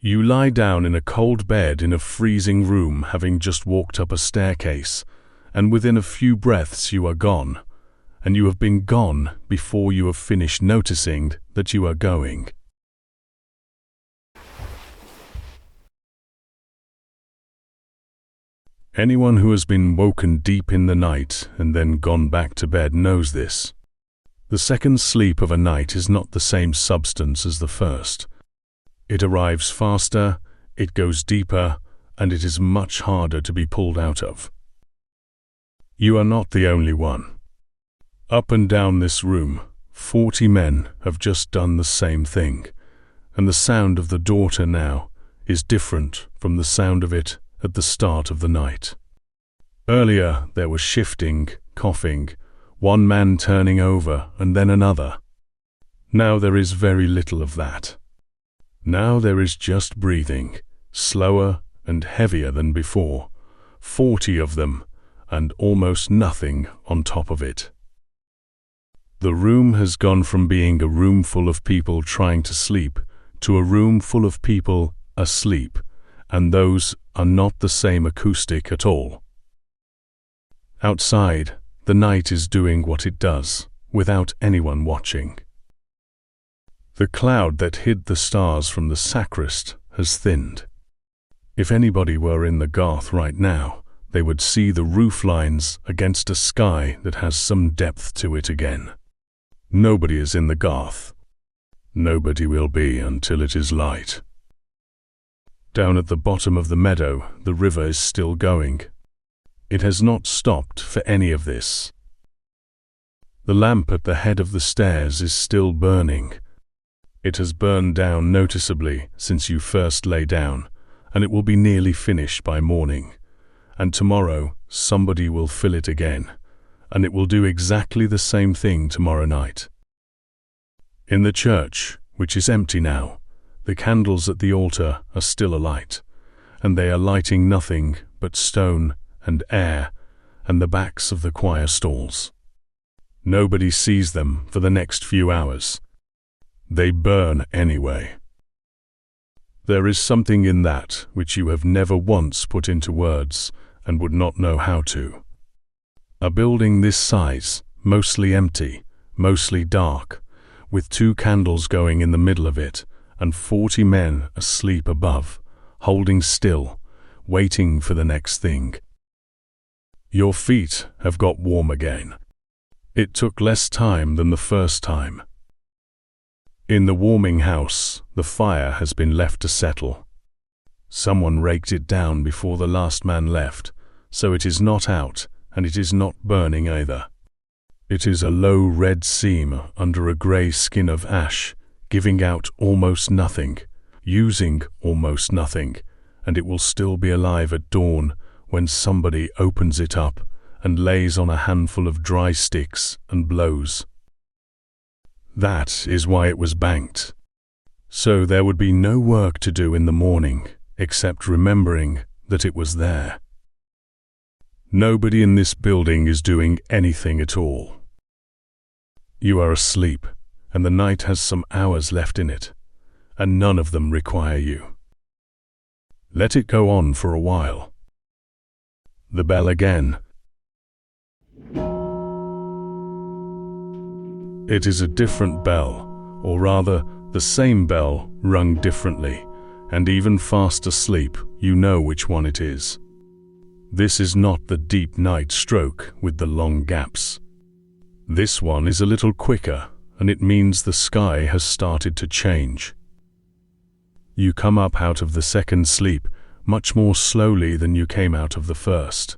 You lie down in a cold bed in a freezing room, having just walked up a staircase, and within a few breaths you are gone, and you have been gone before you have finished noticing that you are going. Anyone who has been woken deep in the night and then gone back to bed knows this. The second sleep of a night is not the same substance as the first. It arrives faster, it goes deeper, and it is much harder to be pulled out of. You are not the only one. Up and down this room, 40 men have just done the same thing, and the sound of the dorter now is different from the sound of it at the start of the night. Earlier there was shifting, coughing, one man turning over and then another. Now there is very little of that. Now there is just breathing, slower and heavier than before, 40 of them, and almost nothing on top of it. The room has gone from being a room full of people trying to sleep to a room full of people asleep, and those are not the same acoustic at all. Outside, the night is doing what it does, without anyone watching. The cloud that hid the stars from the sacrist has thinned. If anybody were in the garth right now, they would see the roof lines against a sky that has some depth to it again. Nobody is in the garth. Nobody will be until it is light. Down at the bottom of the meadow, the river is still going. It has not stopped for any of this. The lamp at the head of the stairs is still burning. It has burned down noticeably since you first lay down, and it will be nearly finished by morning. And tomorrow somebody will fill it again, and it will do exactly the same thing tomorrow night. In the church, which is empty now, the candles at the altar are still alight, and they are lighting nothing but stone and air and the backs of the choir stalls. Nobody sees them for the next few hours. They burn anyway. There is something in that which you have never once put into words and would not know how to. A building this size, mostly empty, mostly dark, with 2 candles going in the middle of it, and 40 men asleep above, holding still, waiting for the next thing. Your feet have got warm again. It took less time than the first time. In the warming house, the fire has been left to settle. Someone raked it down before the last man left, so it is not out, and it is not burning either. It is a low red seam under a grey skin of ash, giving out almost nothing, using almost nothing, and it will still be alive at dawn when somebody opens it up and lays on a handful of dry sticks and blows. That is why it was banked. So there would be no work to do in the morning, except remembering that it was there. Nobody in this building is doing anything at all. You are asleep, and the night has some hours left in it, and none of them require you. Let it go on for a while. The bell again. It is a different bell, or rather, the same bell rung differently, and even fast asleep, you know which one it is. This is not the deep night stroke with the long gaps. This one is a little quicker and it means the sky has started to change. You come up out of the second sleep much more slowly than you came out of the first.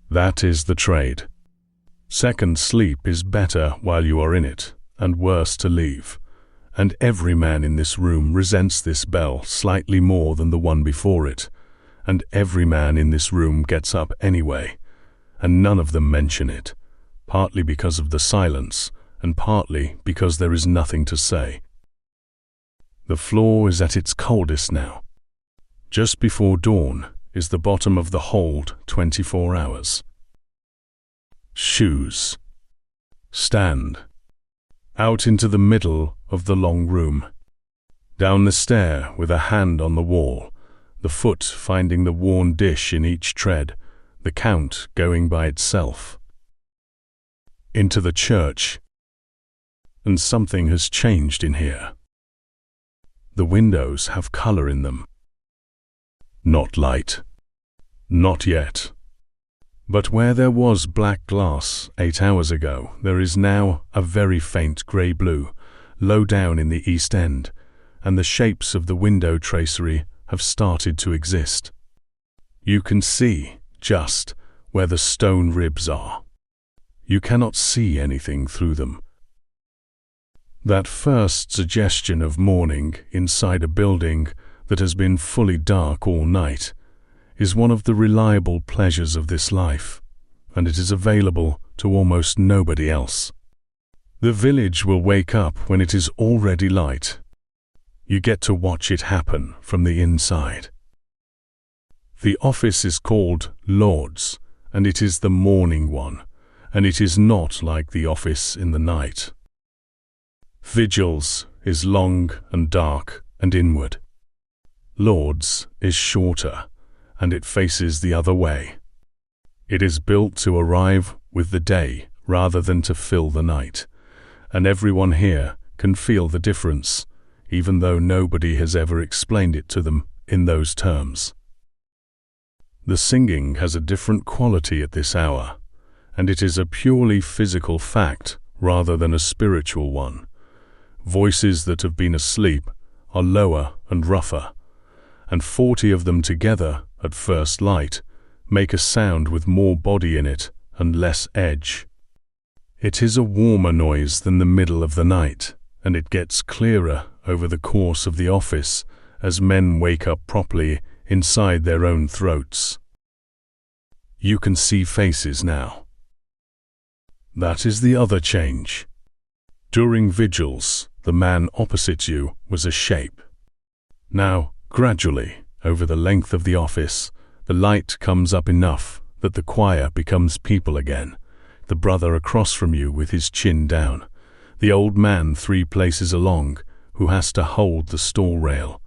That is the trade. Second sleep is better while you are in it, and worse to leave. And every man in this room resents this bell slightly more than the one before it, and every man in this room gets up anyway, and none of them mention it, partly because of the silence, and partly because there is nothing to say. The floor is at its coldest now. Just before dawn is the bottom of the hold 24 hours. Shoes. Stand. Out into the middle of the long room. Down the stair with a hand on the wall, the foot finding the worn dish in each tread, the count going by itself. Into the church. And something has changed in here. The windows have color in them. Not light. Not yet. But where there was black glass 8 hours ago, there is now a very faint grey-blue, low down in the east end, and the shapes of the window tracery have started to exist. You can see just where the stone ribs are. You cannot see anything through them. That first suggestion of morning inside a building that has been fully dark all night is one of the reliable pleasures of this life, and it is available to almost nobody else. The village will wake up when it is already light. You get to watch it happen from the inside. The office is called Lauds, and it is the morning one, and it is not like the office in the night. Vigils is long and dark and inward. Lauds is shorter, and it faces the other way. It is built to arrive with the day rather than to fill the night, and everyone here can feel the difference, even though nobody has ever explained it to them in those terms. The singing has a different quality at this hour, and it is a purely physical fact rather than a spiritual one. Voices that have been asleep are lower and rougher, and 40 of them together at first light make a sound with more body in it and less edge. It is a warmer noise than the middle of the night, and it gets clearer over the course of the office as men wake up properly inside their own throats. You can see faces now. That is the other change. During vigils, the man opposite you was a shape. Now, gradually, over the length of the office, the light comes up enough that the choir becomes people again. The brother across from you with his chin down. The old man 3 places along who has to hold the stall rail.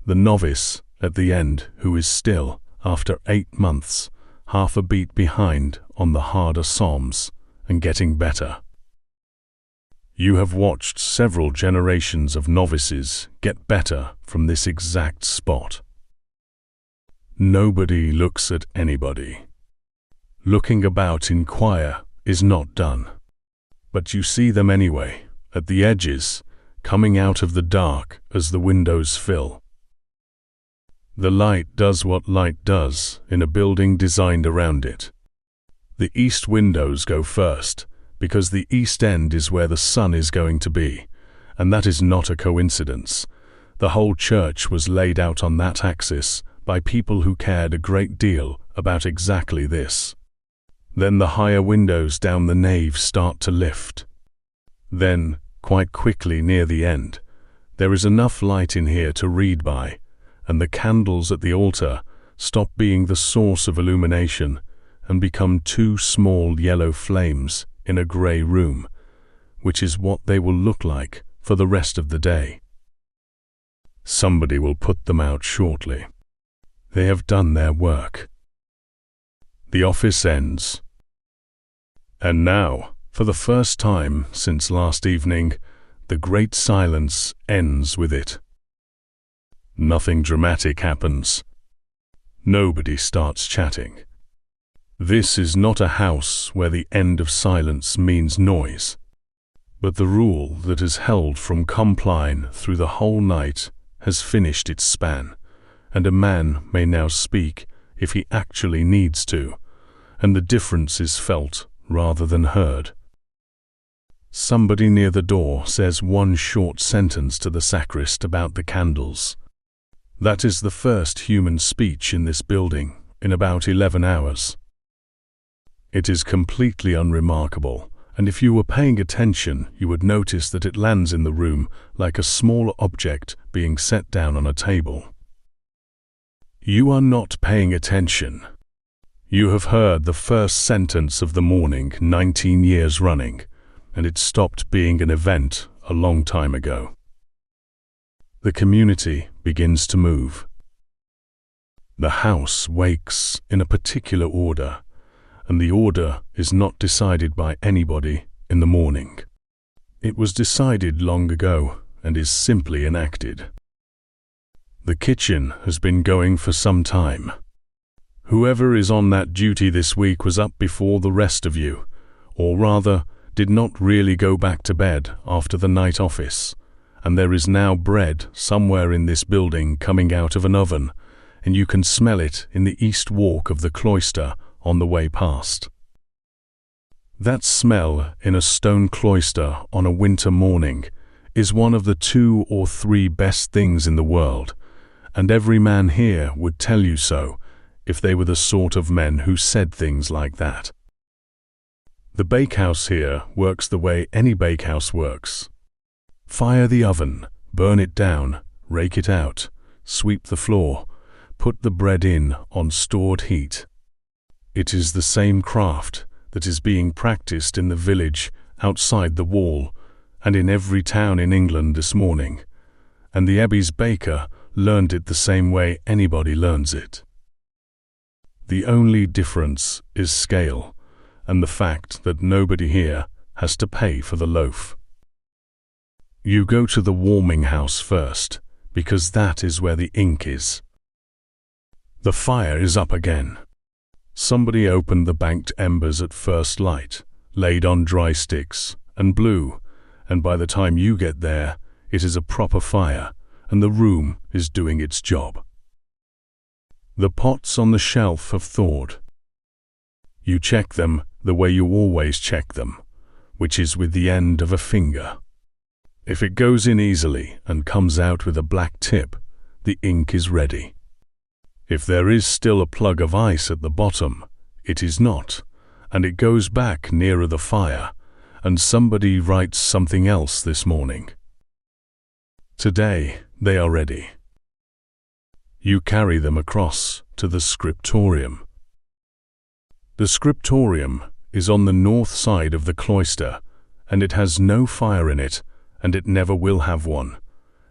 The novice at the end who is still, after 8 months, half a beat behind on the harder psalms and getting better. You have watched several generations of novices get better from this exact spot. Nobody looks at anybody. Looking about in choir is not done, but you see them anyway, at the edges, coming out of the dark as the windows fill. The light does what light does in a building designed around it. The east windows go first, because the east end is where the sun is going to be, and that is not a coincidence. The whole church was laid out on that axis by people who cared a great deal about exactly this. Then the higher windows down the nave start to lift. Then, quite quickly near the end, there is enough light in here to read by, and the candles at the altar stop being the source of illumination and become 2 small yellow flames in a grey room, which is what they will look like for the rest of the day. Somebody will put them out shortly. They have done their work. The office ends. And now, for the first time since last evening, the great silence ends with it. Nothing dramatic happens. Nobody starts chatting. This is not a house where the end of silence means noise. But the rule that has held from Compline through the whole night has finished its span, and a man may now speak if he actually needs to, and the difference is felt rather than heard. Somebody near the door says one short sentence to the sacrist about the candles. That is the first human speech in this building in about 11 hours. It is completely unremarkable, and if you were paying attention, you would notice that it lands in the room like a small object being set down on a table. You are not paying attention. You have heard the first sentence of the morning 19 years running, and it stopped being an event a long time ago. The community begins to move. The house wakes in a particular order, and the order is not decided by anybody in the morning. It was decided long ago and is simply enacted. The kitchen has been going for some time. Whoever is on that duty this week was up before the rest of you, or rather, did not really go back to bed after the night office, and there is now bread somewhere in this building coming out of an oven, and you can smell it in the east walk of the cloister on the way past. That smell in a stone cloister on a winter morning is one of the 2 or 3 best things in the world, and every man here would tell you so if they were the sort of men who said things like that. The bakehouse here works the way any bakehouse works. Fire the oven, burn it down, rake it out, sweep the floor, put the bread in on stored heat. It is the same craft that is being practiced in the village outside the wall and in every town in England this morning, and the Abbey's baker learned it the same way anybody learns it. The only difference is scale, and the fact that nobody here has to pay for the loaf. You go to the warming house first, because that is where the ink is. The fire is up again. Somebody opened the banked embers at first light, laid on dry sticks, and blew, and by the time you get there, it is a proper fire, and the room is doing its job. The pots on the shelf have thawed. You check them the way you always check them, which is with the end of a finger. If it goes in easily and comes out with a black tip, the ink is ready. If there is still a plug of ice at the bottom, it is not, and it goes back nearer the fire, and somebody writes something else this morning. Today they are ready. You carry them across to the scriptorium. The scriptorium is on the north side of the cloister, and it has no fire in it, and it never will have one,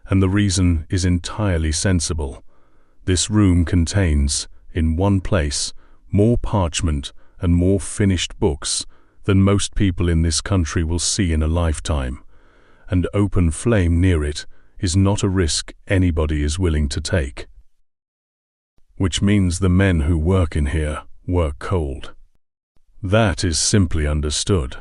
and the reason is entirely sensible. This room contains, in one place, more parchment and more finished books than most people in this country will see in a lifetime, and open flame near it is not a risk anybody is willing to take. Which means the men who work in here work cold. That is simply understood.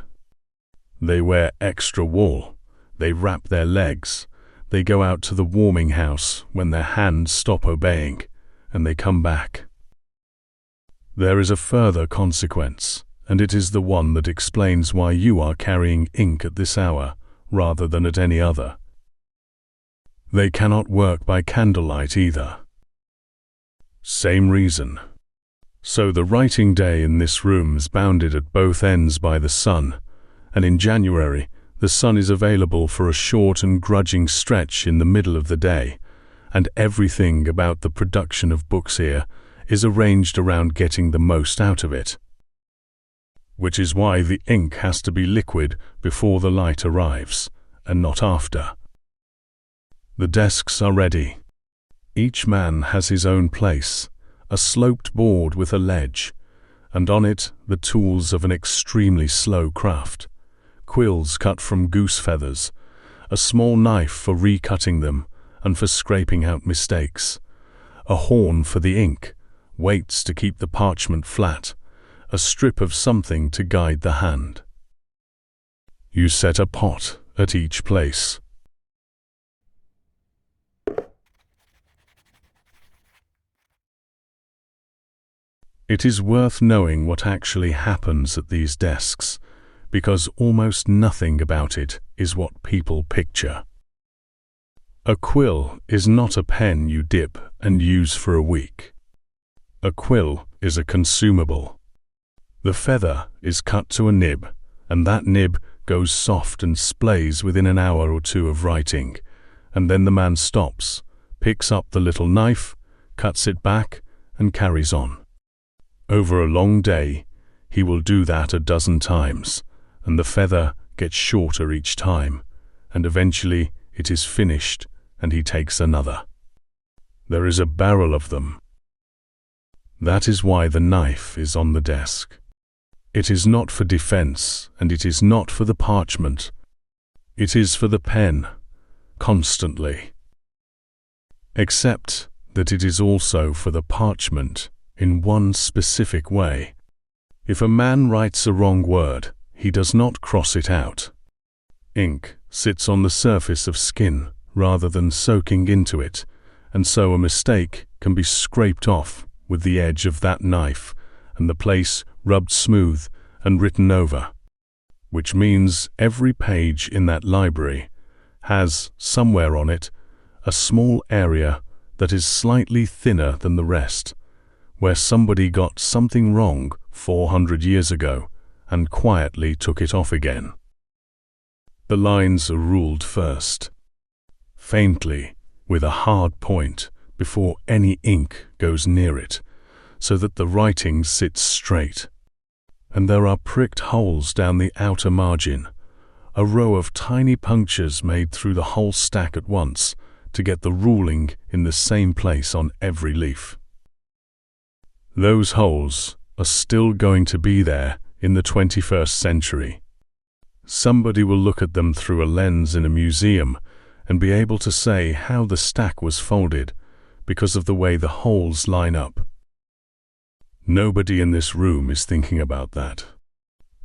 They wear extra wool, they wrap their legs, they go out to the warming house when their hands stop obeying, and they come back. There is a further consequence, and it is the one that explains why you are carrying ink at this hour rather than at any other. They cannot work by candlelight either. Same reason. So the writing day in this room is bounded at both ends by the sun, and in January the sun is available for a short and grudging stretch in the middle of the day, and everything about the production of books here is arranged around getting the most out of it. Which is why the ink has to be liquid before the light arrives, and not after. The desks are ready. Each man has his own place, a sloped board with a ledge, and on it the tools of an extremely slow craft. Quills cut from goose feathers, a small knife for recutting them and for scraping out mistakes, a horn for the ink, weights to keep the parchment flat, a strip of something to guide the hand. You set a pot at each place. It is worth knowing what actually happens at these desks, because almost nothing about it is what people picture. A quill is not a pen you dip and use for a week. A quill is a consumable. The feather is cut to a nib, and that nib goes soft and splays within an hour or two of writing, and then the man stops, picks up the little knife, cuts it back, and carries on. Over a long day, he will do that a dozen times, and the feather gets shorter each time, and eventually it is finished and he takes another. There is a barrel of them. That is why the knife is on the desk. It is not for defense, and it is not for the parchment. It is for the pen, constantly. Except that it is also for the parchment in one specific way. If a man writes a wrong word, he does not cross it out. Ink sits on the surface of skin rather than soaking into it, and so a mistake can be scraped off with the edge of that knife and the place rubbed smooth and written over, which means every page in that library has, somewhere on it, a small area that is slightly thinner than the rest, where somebody got something wrong 400 years ago and quietly took it off again. The lines are ruled first, faintly, with a hard point before any ink goes near it, so that the writing sits straight. And there are pricked holes down the outer margin, a row of tiny punctures made through the whole stack at once to get the ruling in the same place on every leaf. Those holes are still going to be there in the 21st century. Somebody will look at them through a lens in a museum and be able to say how the stack was folded because of the way the holes line up. Nobody in this room is thinking about that.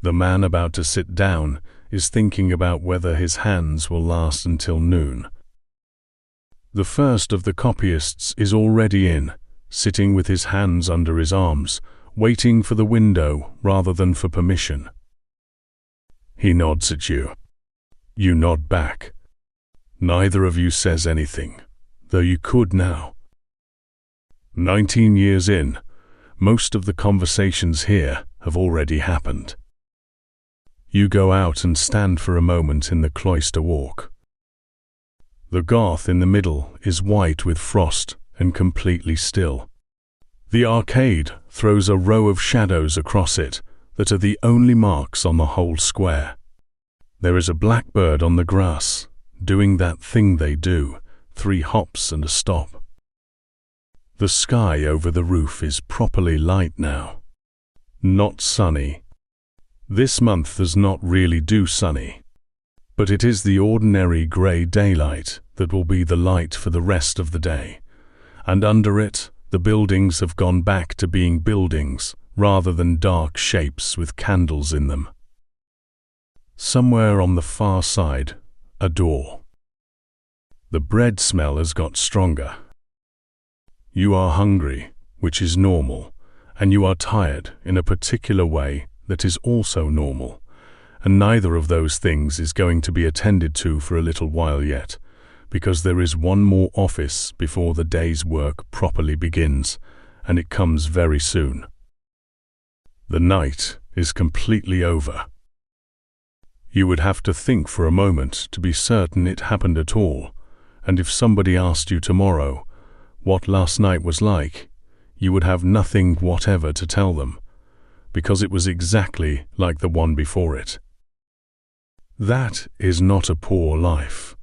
The man about to sit down is thinking about whether his hands will last until noon. The first of the copyists is already in, sitting with his hands under his arms, waiting for the window rather than for permission. He nods at you. You nod back. Neither of you says anything, though you could now. 19 years in, most of the conversations here have already happened. You go out and stand for a moment in the cloister walk. The garth in the middle is white with frost and completely still. The arcade throws a row of shadows across it that are the only marks on the whole square. There is a blackbird on the grass, doing that thing they do, 3 hops and a stop. The sky over the roof is properly light now. Not sunny. This month does not really do sunny, but it is the ordinary grey daylight that will be the light for the rest of the day, and under it the buildings have gone back to being buildings rather than dark shapes with candles in them. Somewhere on the far side, a door. The bread smell has got stronger. You are hungry, which is normal, and you are tired in a particular way that is also normal, and neither of those things is going to be attended to for a little while yet, because there is one more office before the day's work properly begins, and it comes very soon. The night is completely over. You would have to think for a moment to be certain it happened at all, and if somebody asked you tomorrow what last night was like, you would have nothing whatever to tell them, because it was exactly like the one before it. That is not a poor life.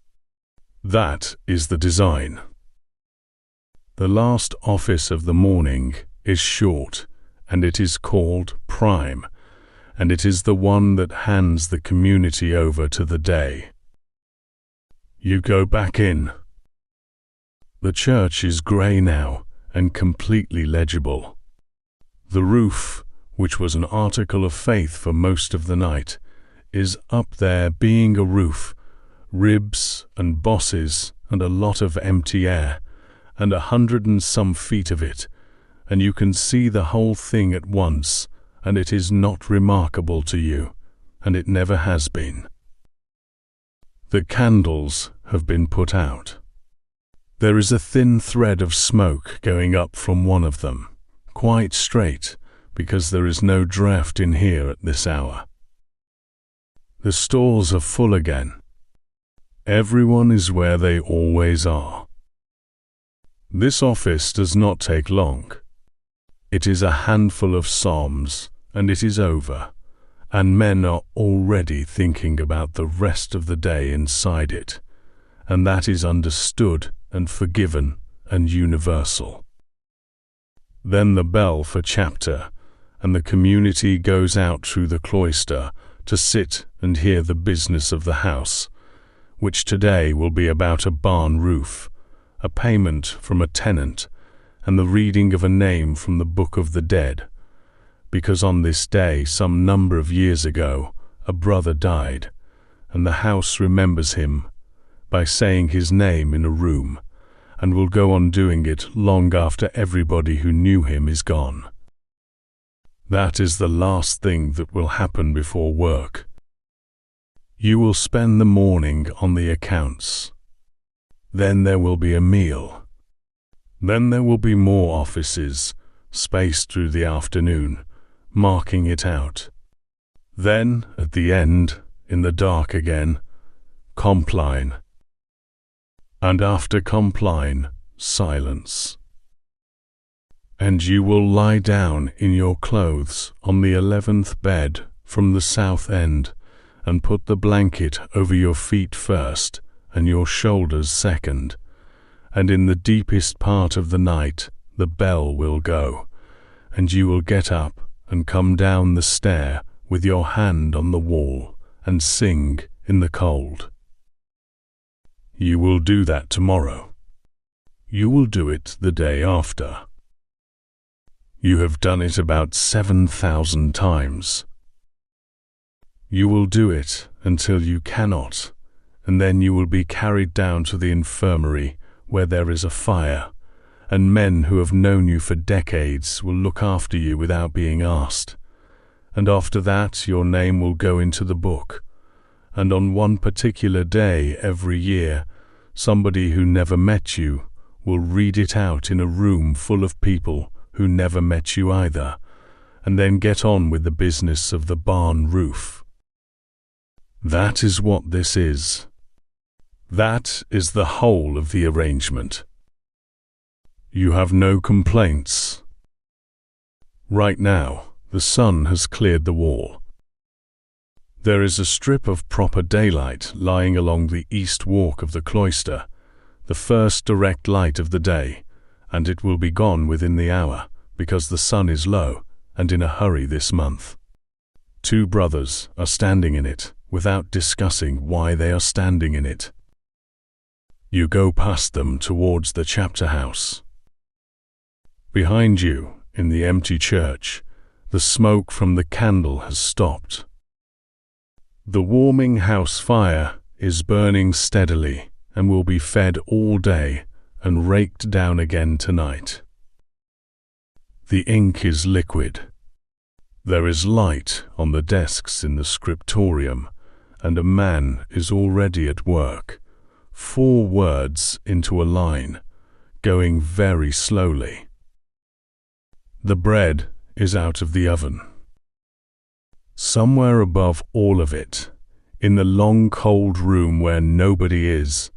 That is the design. The last office of the morning is short, and it is called Prime, and it is the one that hands the community over to the day. You go back in. The church is grey now and completely legible. The roof, which was an article of faith for most of the night, is up there being a roof ribs and bosses and a lot of empty air, and 100 and some feet of it, and you can see the whole thing at once, and it is not remarkable to you, and it never has been. The candles have been put out. There is a thin thread of smoke going up from one of them, quite straight, because there is no draught in here at this hour. The stalls are full again. Everyone is where they always are. This office does not take long. It is a handful of psalms, and it is over, and men are already thinking about the rest of the day inside it, and that is understood and forgiven and universal. Then the bell for chapter, and the community goes out through the cloister to sit and hear the business of the house, which today will be about a barn roof, a payment from a tenant, and the reading of a name from the Book of the Dead, because on this day some number of years ago a brother died, and the house remembers him by saying his name in a room, and will go on doing it long after everybody who knew him is gone. That is the last thing that will happen before work. You will spend the morning on the accounts. Then there will be a meal. Then there will be more offices, spaced through the afternoon, marking it out. Then, at the end, in the dark again, Compline. And after Compline, silence. And you will lie down in your clothes on the 11th bed from the south end, and put the blanket over your feet first, and your shoulders second, and in the deepest part of the night the bell will go, and you will get up and come down the stair with your hand on the wall, and sing in the cold. You will do that tomorrow. You will do it the day after. You have done it about 7,000 times. You will do it until you cannot, and then you will be carried down to the infirmary where there is a fire, and men who have known you for decades will look after you without being asked, and after that your name will go into the book, and on one particular day every year somebody who never met you will read it out in a room full of people who never met you either, and then get on with the business of the barn roof. That is what this is. That is the whole of the arrangement. You have no complaints. Right now, the sun has cleared the wall. There is a strip of proper daylight lying along the east walk of the cloister, the first direct light of the day, and it will be gone within the hour, because the sun is low and in a hurry this month. 2 brothers are standing in it, without discussing why they are standing in it. You go past them towards the chapter house. Behind you, in the empty church, the smoke from the candle has stopped. The warming house fire is burning steadily and will be fed all day and raked down again tonight. The ink is liquid. There is light on the desks in the scriptorium, and a man is already at work, 4 words into a line, going very slowly. The bread is out of the oven. Somewhere above all of it, in the long cold room where nobody is,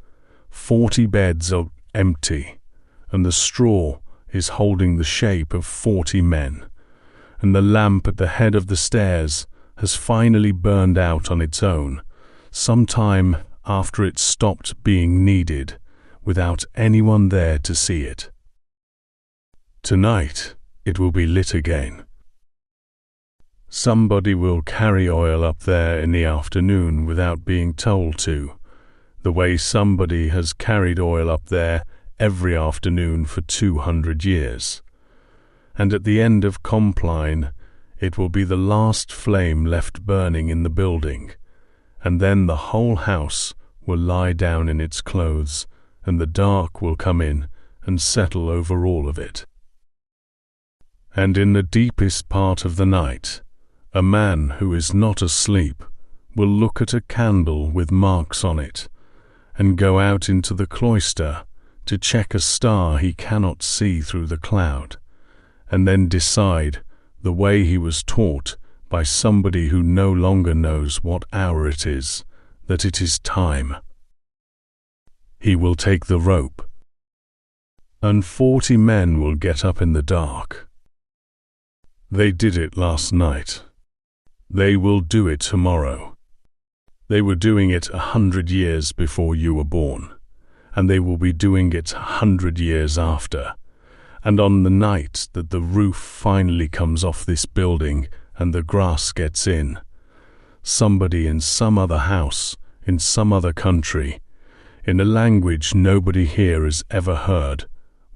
40 beds are empty, and the straw is holding the shape of 40 men, and the lamp at the head of the stairs has finally burned out on its own, sometime after it stopped being needed, without anyone there to see it. Tonight it will be lit again. Somebody will carry oil up there in the afternoon without being told to, the way somebody has carried oil up there every afternoon for 200 years. And at the end of Compline, it will be the last flame left burning in the building, and then the whole house will lie down in its clothes, and the dark will come in and settle over all of it. And in the deepest part of the night, a man who is not asleep will look at a candle with marks on it, and go out into the cloister to check a star he cannot see through the cloud, and then decide, the way he was taught by somebody who no longer knows what hour it is, that it is time. He will take the rope, and 40 men will get up in the dark. They did it last night. They will do it tomorrow. They were doing it 100 years before you were born, and they will be doing it 100 years after. And on the night that the roof finally comes off this building and the grass gets in, somebody in some other house, in some other country, in a language nobody here has ever heard,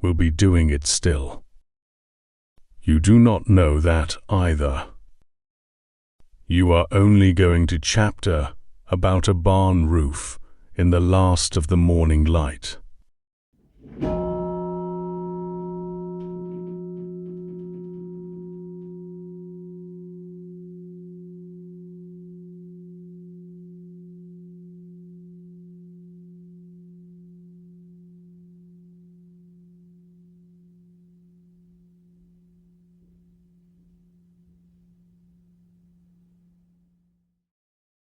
will be doing it still. You do not know that either. You are only going to chapter about a barn roof in the last of the morning light.